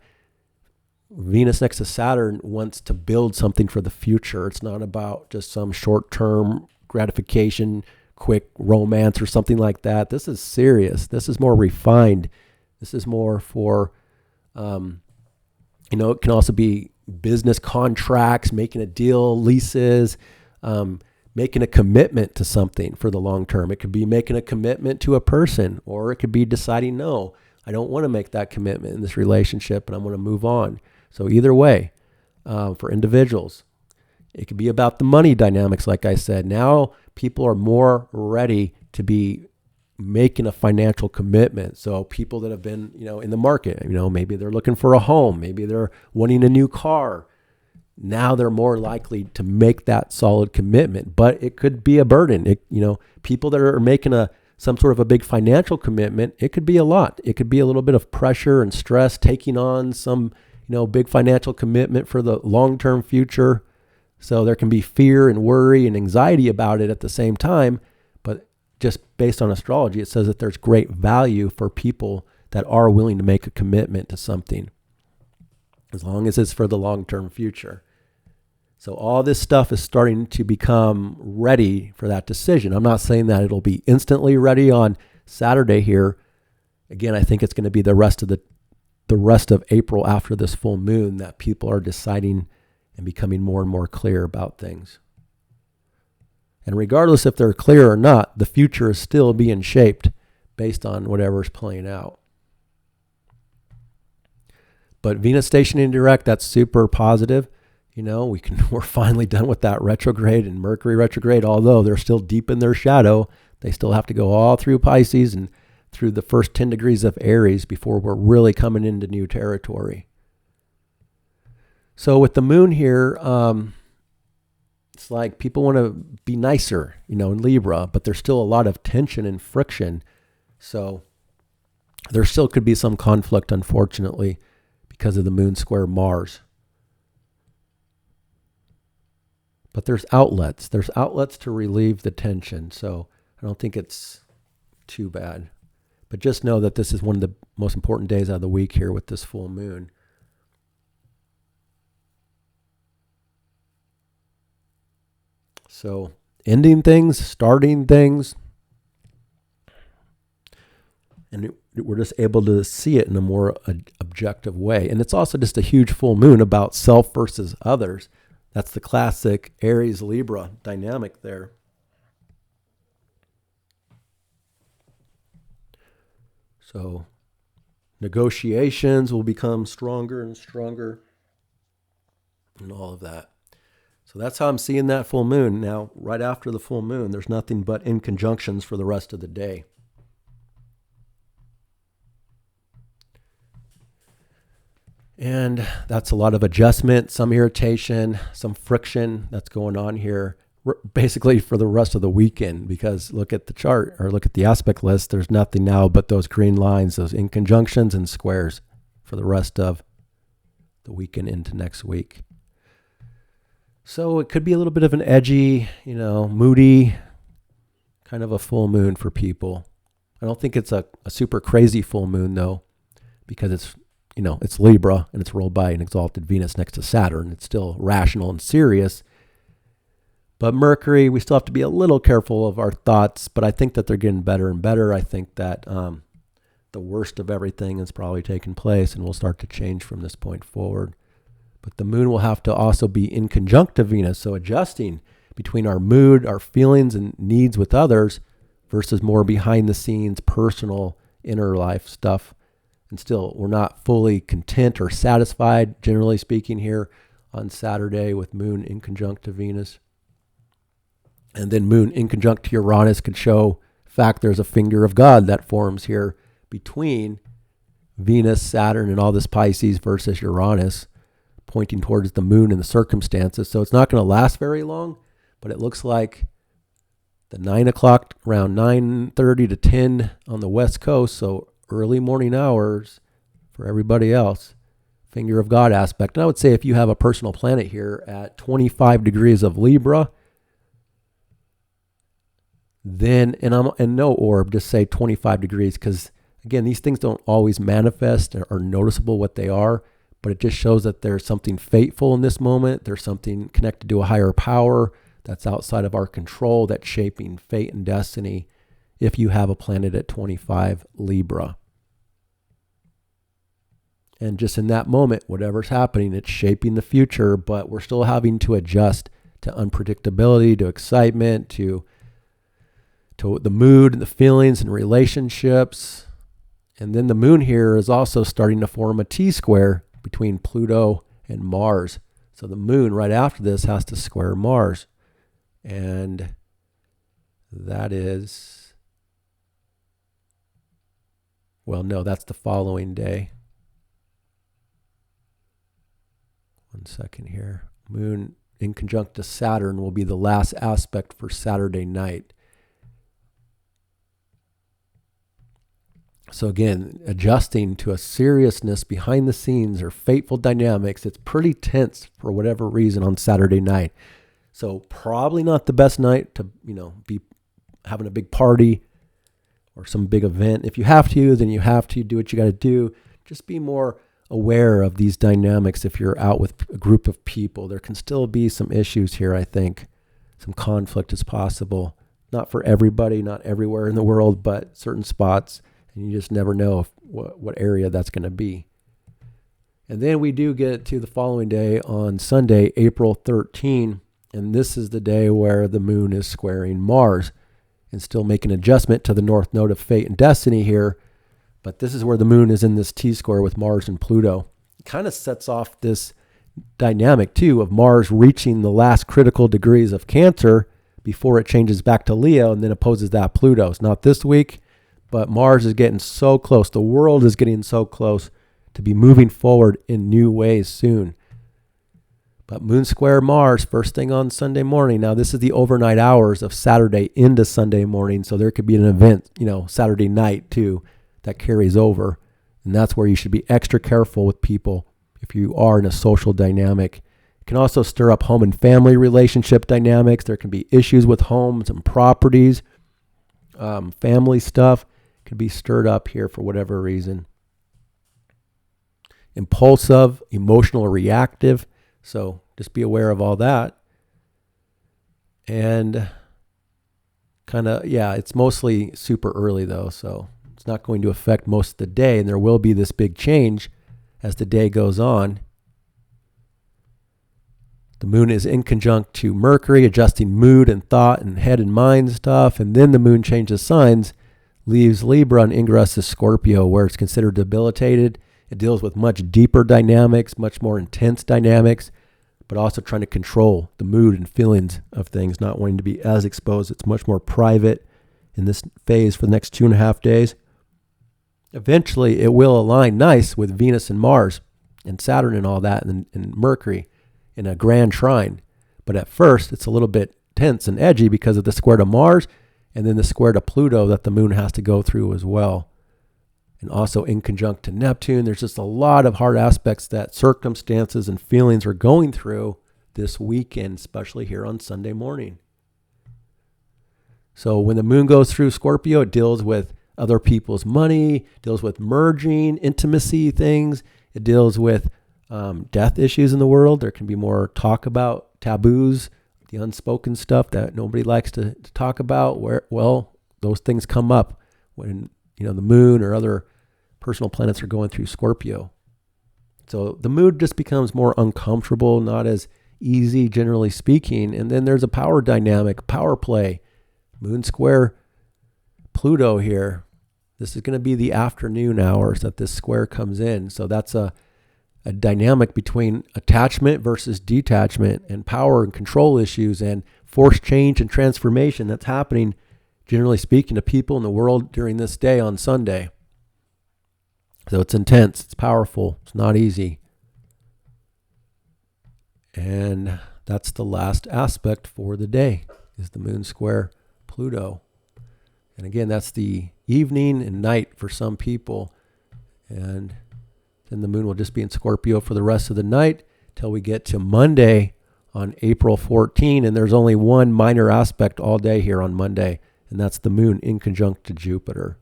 Venus next to Saturn wants to build something for the future. It's not about just some short-term gratification, quick romance or something like that. This is serious. This is more refined. This is more for, it can also be business contracts, making a deal, leases, making a commitment to something for the long term. It could be making a commitment to a person, or it could be deciding, no, I don't want to make that commitment in this relationship and I'm going to move on. So either way, for individuals, it could be about the money dynamics. Like I said, now people are more ready to be making a financial commitment. So people that have been, in the market, maybe they're looking for a home, maybe they're wanting a new car. Now they're more likely to make that solid commitment, but it could be a burden. People that are making some sort of a big financial commitment, it could be a lot. It could be a little bit of pressure and stress taking on some, big financial commitment for the long-term future. So there can be fear and worry and anxiety about it at the same time. But just based on astrology, it says that there's great value for people that are willing to make a commitment to something, as long as it's for the long-term future. So all this stuff is starting to become ready for that decision. I'm not saying that it'll be instantly ready on Saturday here. Again, I think it's going to be the rest of April after this full moon that people are deciding and becoming more and more clear about things. And regardless if they're clear or not, the future is still being shaped based on whatever's playing out. But Venus stationing direct, that's super positive. We're finally done with that retrograde and Mercury retrograde, although they're still deep in their shadow. They still have to go all through Pisces and through the first 10 degrees of Aries before we're really coming into new territory. So with the moon here, it's like people want to be nicer, in Libra, but there's still a lot of tension and friction. So there still could be some conflict, unfortunately, because of the moon square Mars. But there's outlets. There's outlets to relieve the tension. So I don't think it's too bad. But just know that this is one of the most important days out of the week here with this full moon. So ending things, starting things. And we're just able to see it in a more objective way. And it's also just a huge full moon about self versus others. That's the classic Aries Libra dynamic there. So negotiations will become stronger and stronger and all of that. So that's how I'm seeing that full moon. Now, right after the full moon, there's nothing but inconjunctions for the rest of the day. And that's a lot of adjustment, some irritation, some friction that's going on here, basically for the rest of the weekend, because look at the chart or look at the aspect list. There's nothing now but those green lines, those inconjunctions and squares for the rest of the weekend into next week. So it could be a little bit of an edgy, moody kind of a full moon for people. I don't think it's a super crazy full moon though, because it's Libra and it's ruled by an exalted Venus next to Saturn. It's still rational and serious. But Mercury, we still have to be a little careful of our thoughts, but I think that they're getting better and better. I think that the worst of everything has probably taken place and will start to change from this point forward. But the moon will have to also be in conjunct to Venus, so adjusting between our mood, our feelings and needs with others versus more behind the scenes, personal, inner life stuff. And still, we're not fully content or satisfied, generally speaking, here on Saturday with moon in conjunct to Venus. And then moon in conjunct to Uranus could show, in fact, there's a finger of God that forms here between Venus, Saturn, and all this Pisces versus Uranus. pointing towards the moon and the circumstances. So it's not going to last very long, but it looks like the 9 o'clock, around 9:30 to 10 on the West Coast, so early morning hours for everybody else, finger of God aspect. And I would say if you have a personal planet here at 25 degrees of Libra, then, and no orb, just say 25 degrees, because again, these things don't always manifest or noticeable what they are, but it just shows that there's something fateful in this moment. There's something connected to a higher power that's outside of our control that's shaping fate and destiny if you have a planet at 25 Libra. And just in that moment, whatever's happening, it's shaping the future, but we're still having to adjust to unpredictability, to excitement, to the mood and the feelings and relationships. And then the moon here is also starting to form a T-square between Pluto and Mars. So the moon right after this has to square Mars. And that is, well, no, that's the following day. One second here. Moon in conjunct to Saturn will be the last aspect for Saturday night. So again, adjusting to a seriousness behind the scenes or fateful dynamics. It's pretty tense for whatever reason on Saturday night. So probably not the best night to, be having a big party or some big event. If you have to, then you have to do what you got to do. Just be more aware of these dynamics. If you're out with a group of people, there can still be some issues here. I think some conflict is possible. Not for everybody, not everywhere in the world, but certain spots. And you just never know what area that's going to be. And then we do get to the following day on Sunday, April 13. And this is the day where the moon is squaring Mars and still making an adjustment to the north node of fate and destiny here. But this is where the moon is in this T-square with Mars and Pluto. It kind of sets off this dynamic too of Mars reaching the last critical degrees of Cancer before it changes back to Leo and then opposes that Pluto. It's not this week, but Mars is getting so close. The world is getting so close to be moving forward in new ways soon. But moon square Mars first thing on Sunday morning. Now this is the overnight hours of Saturday into Sunday morning. So there could be an event, Saturday night too, that carries over. And that's where you should be extra careful with people if you are in a social dynamic. It can also stir up home and family relationship dynamics. There can be issues with homes and properties. Family stuff could be stirred up here for whatever reason. Impulsive, emotional, reactive. So just be aware of all that. And it's mostly super early though. So it's not going to affect most of the day. And there will be this big change as the day goes on. The moon is in conjunct to Mercury, adjusting mood and thought and head and mind stuff. And then the moon changes signs, leaves Libra and ingresses Scorpio, where it's considered debilitated. It deals with much deeper dynamics, much more intense dynamics, but also trying to control the mood and feelings of things, not wanting to be as exposed. It's much more private in this phase for the next 2.5 days. Eventually, it will align nice with Venus and Mars and Saturn and all that and Mercury in a grand trine. But at first, it's a little bit tense and edgy because of the square to Mars and then the square to Pluto that the moon has to go through as well. And also in conjunct to Neptune, there's just a lot of hard aspects that circumstances and feelings are going through this weekend, especially here on Sunday morning. So when the moon goes through Scorpio, it deals with other people's money, deals with merging, intimacy things. It deals with death issues in the world. There can be more talk about taboos, the unspoken stuff that nobody likes to talk about. Those things come up when the moon or other personal planets are going through Scorpio. So the mood just becomes more uncomfortable, not as easy, generally speaking. And then there's a power dynamic, power play. Moon square Pluto here. This is going to be the afternoon hours that this square comes in. So that's a dynamic between attachment versus detachment and power and control issues and forced change and transformation that's happening, generally speaking, to people in the world during this day on Sunday. So it's intense. It's powerful. It's not easy. And that's the last aspect for the day, is the moon square Pluto. And again, that's the evening and night for some people. And then the moon will just be in Scorpio for the rest of the night till we get to Monday on April 14. And there's only one minor aspect all day here on Monday, and that's the moon in conjunct to Jupiter.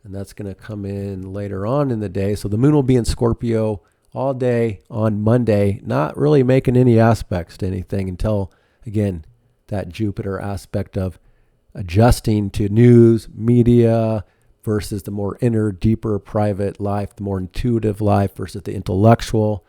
And that's going to come in later on in the day. So the moon will be in Scorpio all day on Monday, not really making any aspects to anything until, again, that Jupiter aspect of adjusting to news, media, versus the more inner, deeper, private life, the more intuitive life versus the intellectual.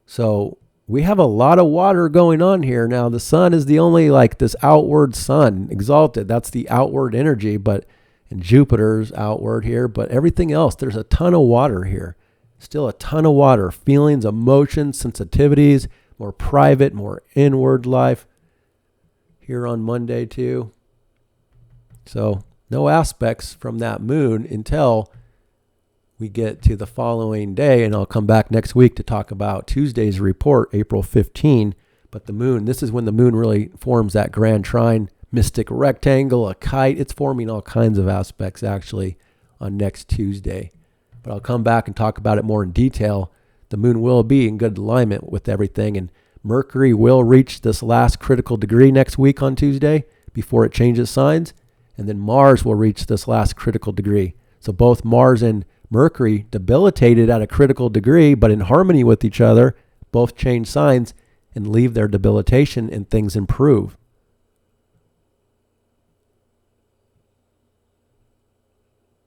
So we have a lot of water going on here. Now, the sun is the only, like, this outward sun, exalted. That's the outward energy, and Jupiter's outward here. But everything else, there's a ton of water here. Still a ton of water. Feelings, emotions, sensitivities, more private, more inward life here on Monday too. So no aspects from that moon until we get to the following day, and I'll come back next week to talk about Tuesday's report, April 15. But the moon, this is when the moon really forms that grand trine, mystic rectangle, a kite. It's forming all kinds of aspects actually on next Tuesday. But I'll come back and talk about it more in detail. The moon will be in good alignment with everything, and Mercury will reach this last critical degree next week on Tuesday before it changes signs. And then Mars will reach this last critical degree. So both Mars and Mercury debilitated at a critical degree, but in harmony with each other, both change signs and leave their debilitation, and things improve.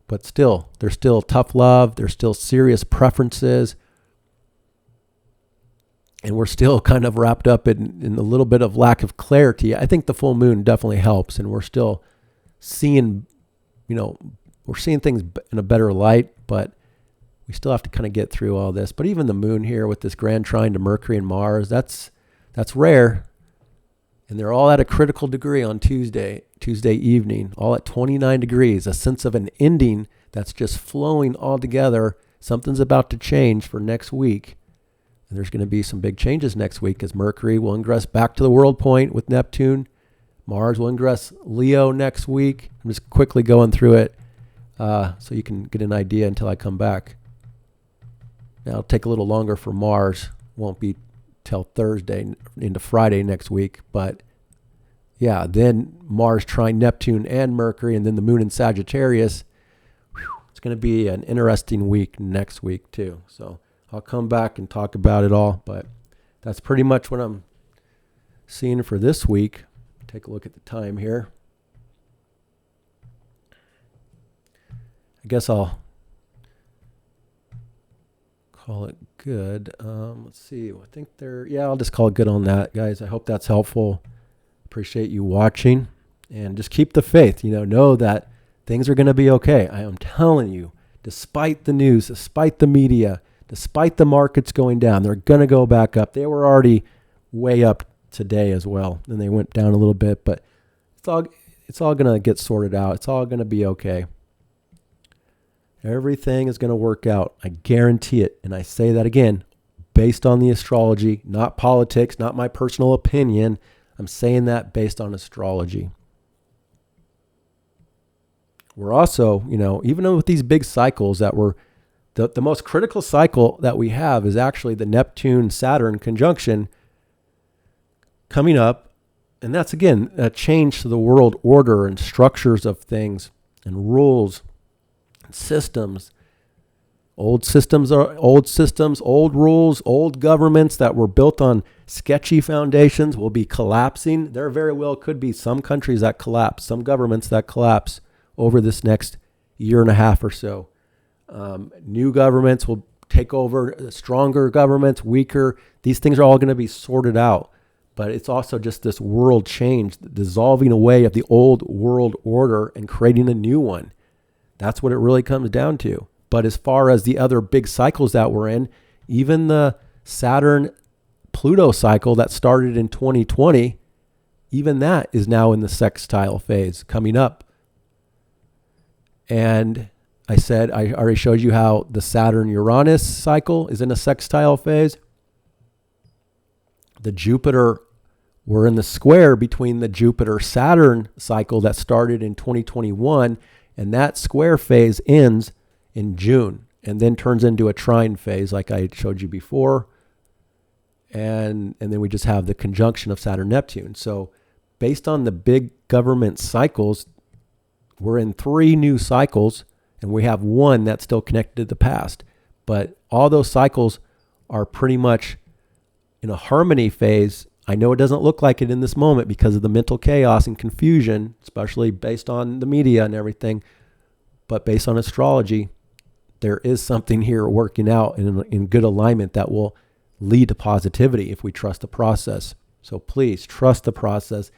But still, there's still tough love. There's still serious preferences. And we're still kind of wrapped up in a little bit of lack of clarity. I think the full moon definitely helps. And we're still seeing, we're seeing things in a better light. But we still have to kind of get through all this. But even the moon here with this grand trine to Mercury and Mars, that's rare. And they're all at a critical degree on Tuesday evening, all at 29 degrees, a sense of an ending that's just flowing all together. Something's about to change for next week. And there's going to be some big changes next week as Mercury will ingress back to the world point with Neptune. Mars will ingress Leo next week. I'm just quickly going through it so you can get an idea until I come back. Now, it'll take a little longer for Mars. Won't be till Thursday into Friday next week. But yeah, then Mars trine Neptune and Mercury, and then the moon in Sagittarius. It's going to be an interesting week next week too. So I'll come back and talk about it all. But that's pretty much what I'm seeing for this week. Take a look at the time here. I guess I'll call it good. Let's see. I think I'll just call it good on that, guys. I hope that's helpful. Appreciate you watching, and just keep the faith. Know that things are going to be okay. I am telling you, despite the news, despite the media, despite the markets going down, they're going to go back up. They were already way up today as well, and they went down a little bit, but it's all going to get sorted out. It's all going to be okay. Everything is going to work out. I guarantee it. And I say that again, based on the astrology, not politics, not my personal opinion. I'm saying that based on astrology. We're also, even with these big cycles that we're, the most critical cycle that we have is actually the Neptune-Saturn conjunction coming up. And that's, again, a change to the world order and structures of things and rules. Systems. Old systems, old rules, old governments that were built on sketchy foundations will be collapsing. There very well could be some countries that collapse, some governments that collapse over this next year and a half or so. New governments will take over, stronger governments, weaker. These things are all going to be sorted out. But it's also just this world change, the dissolving away of the old world order and creating a new one. That's what it really comes down to. But as far as the other big cycles that we're in, even the Saturn-Pluto cycle that started in 2020, even that is now in the sextile phase coming up. And I already showed you how the Saturn-Uranus cycle is in a sextile phase. the Jupiter, we're in the square between the Jupiter-Saturn cycle that started in 2021, and that square phase ends in June and then turns into a trine phase like I showed you before. And then we just have the conjunction of Saturn-Neptune. So based on the big government cycles, we're in 3 new cycles, and we have one that's still connected to the past. But all those cycles are pretty much in a harmony phase. I know it doesn't look like it in this moment because of the mental chaos and confusion, especially based on the media and everything. But based on astrology, there is something here working out in good alignment that will lead to positivity if we trust the process. So please trust the process.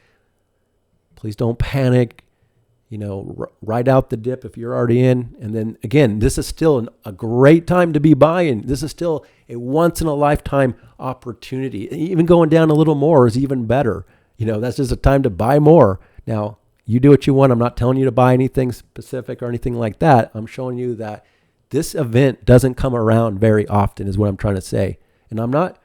Please don't panic. Ride out the dip if you're already in. And then again, this is still a great time to be buying. This is still a once in a lifetime opportunity. Even going down a little more is even better. That's just a time to buy more. Now, you do what you want. I'm not telling you to buy anything specific or anything like that. I'm showing you that this event doesn't come around very often is what I'm trying to say. And I'm not,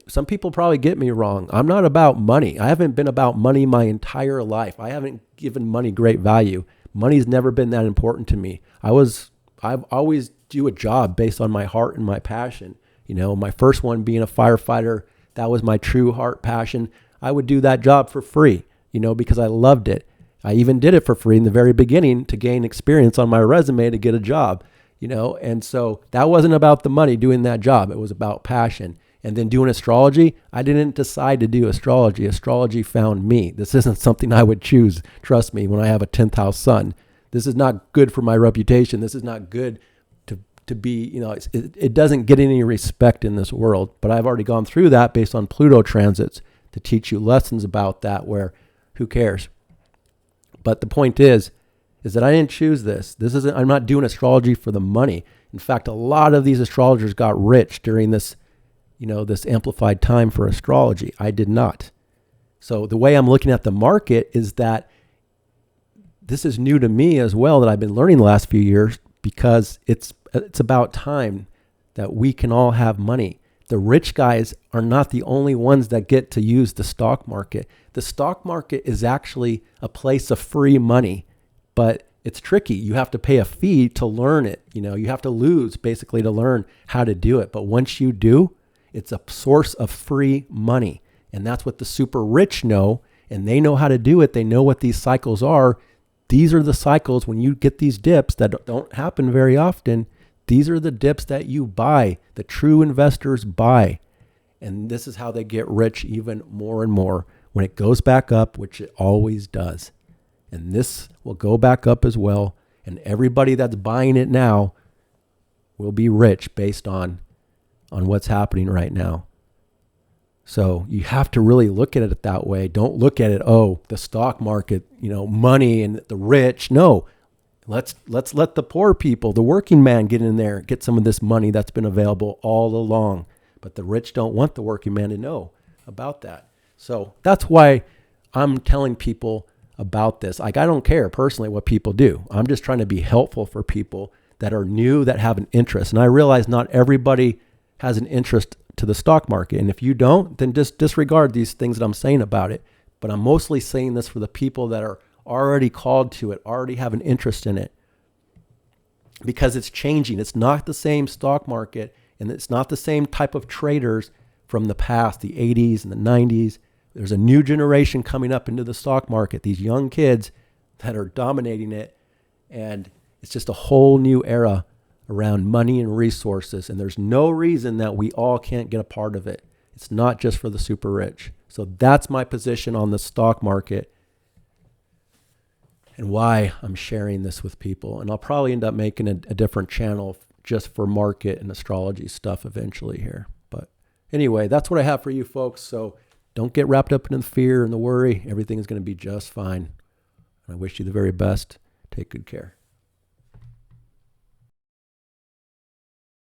some people probably get me wrong. I'm not about money. I haven't been about money my entire life. I haven't given money great value. Money's never been that important to me. I've always do a job based on my heart and my passion. My first one being a firefighter, that was my true heart passion. I would do that job for free, because I loved it. I even did it for free in the very beginning to gain experience on my resume to get a job, and so that wasn't about the money doing that job. It was about passion. And then doing astrology, I didn't decide to do astrology. Astrology found me. This isn't something I would choose. Trust me, when I have a 10th house sun, this is not good for my reputation. This is not good to be, it doesn't get any respect in this world. But I've already gone through that based on Pluto transits to teach you lessons about that where who cares? But the point is that I didn't choose this. I'm not doing astrology for the money. In fact, a lot of these astrologers got rich during this this amplified time for astrology. I did not. So the way I'm looking at the market is that this is new to me as well, that I've been learning the last few years, because it's about time that we can all have money. The rich guys are not the only ones that get to use the stock market. The stock market is actually a place of free money, but it's tricky. You have to pay a fee to learn it. You have to lose basically to learn how to do it. But once you do, it's a source of free money. And that's what the super rich know. And they know how to do it. They know what these cycles are. These are the cycles when you get these dips that don't happen very often. These are the dips that you buy. The true investors buy. And this is how they get rich even more and more when it goes back up, which it always does. And this will go back up as well. And everybody that's buying it now will be rich based on what's happening right now. So you have to really look at it that way. Don't look at it, the stock market, money and the rich. No, let's let the poor people, the working man, get in there, get some of this money that's been available all along. But the rich don't want the working man to know about that. So that's why I'm telling people about this. I don't care personally what people do. I'm just trying to be helpful for people that are new, that have an interest. And I realize not everybody has an interest to the stock market. And if you don't, then just disregard these things that I'm saying about it. But I'm mostly saying this for the people that are already called to it, already have an interest in it. Because it's changing. It's not the same stock market, and it's not the same type of traders from the past, the 80s and the 90s. There's a new generation coming up into the stock market, these young kids that are dominating it. And it's just a whole new era around money and resources. And there's no reason that we all can't get a part of it. It's not just for the super rich. So that's my position on the stock market and why I'm sharing this with people. And I'll probably end up making a different channel just for market and astrology stuff eventually here. But anyway, that's what I have for you folks. So don't get wrapped up in the fear and the worry. Everything is going to be just fine. And I wish you the very best. Take good care.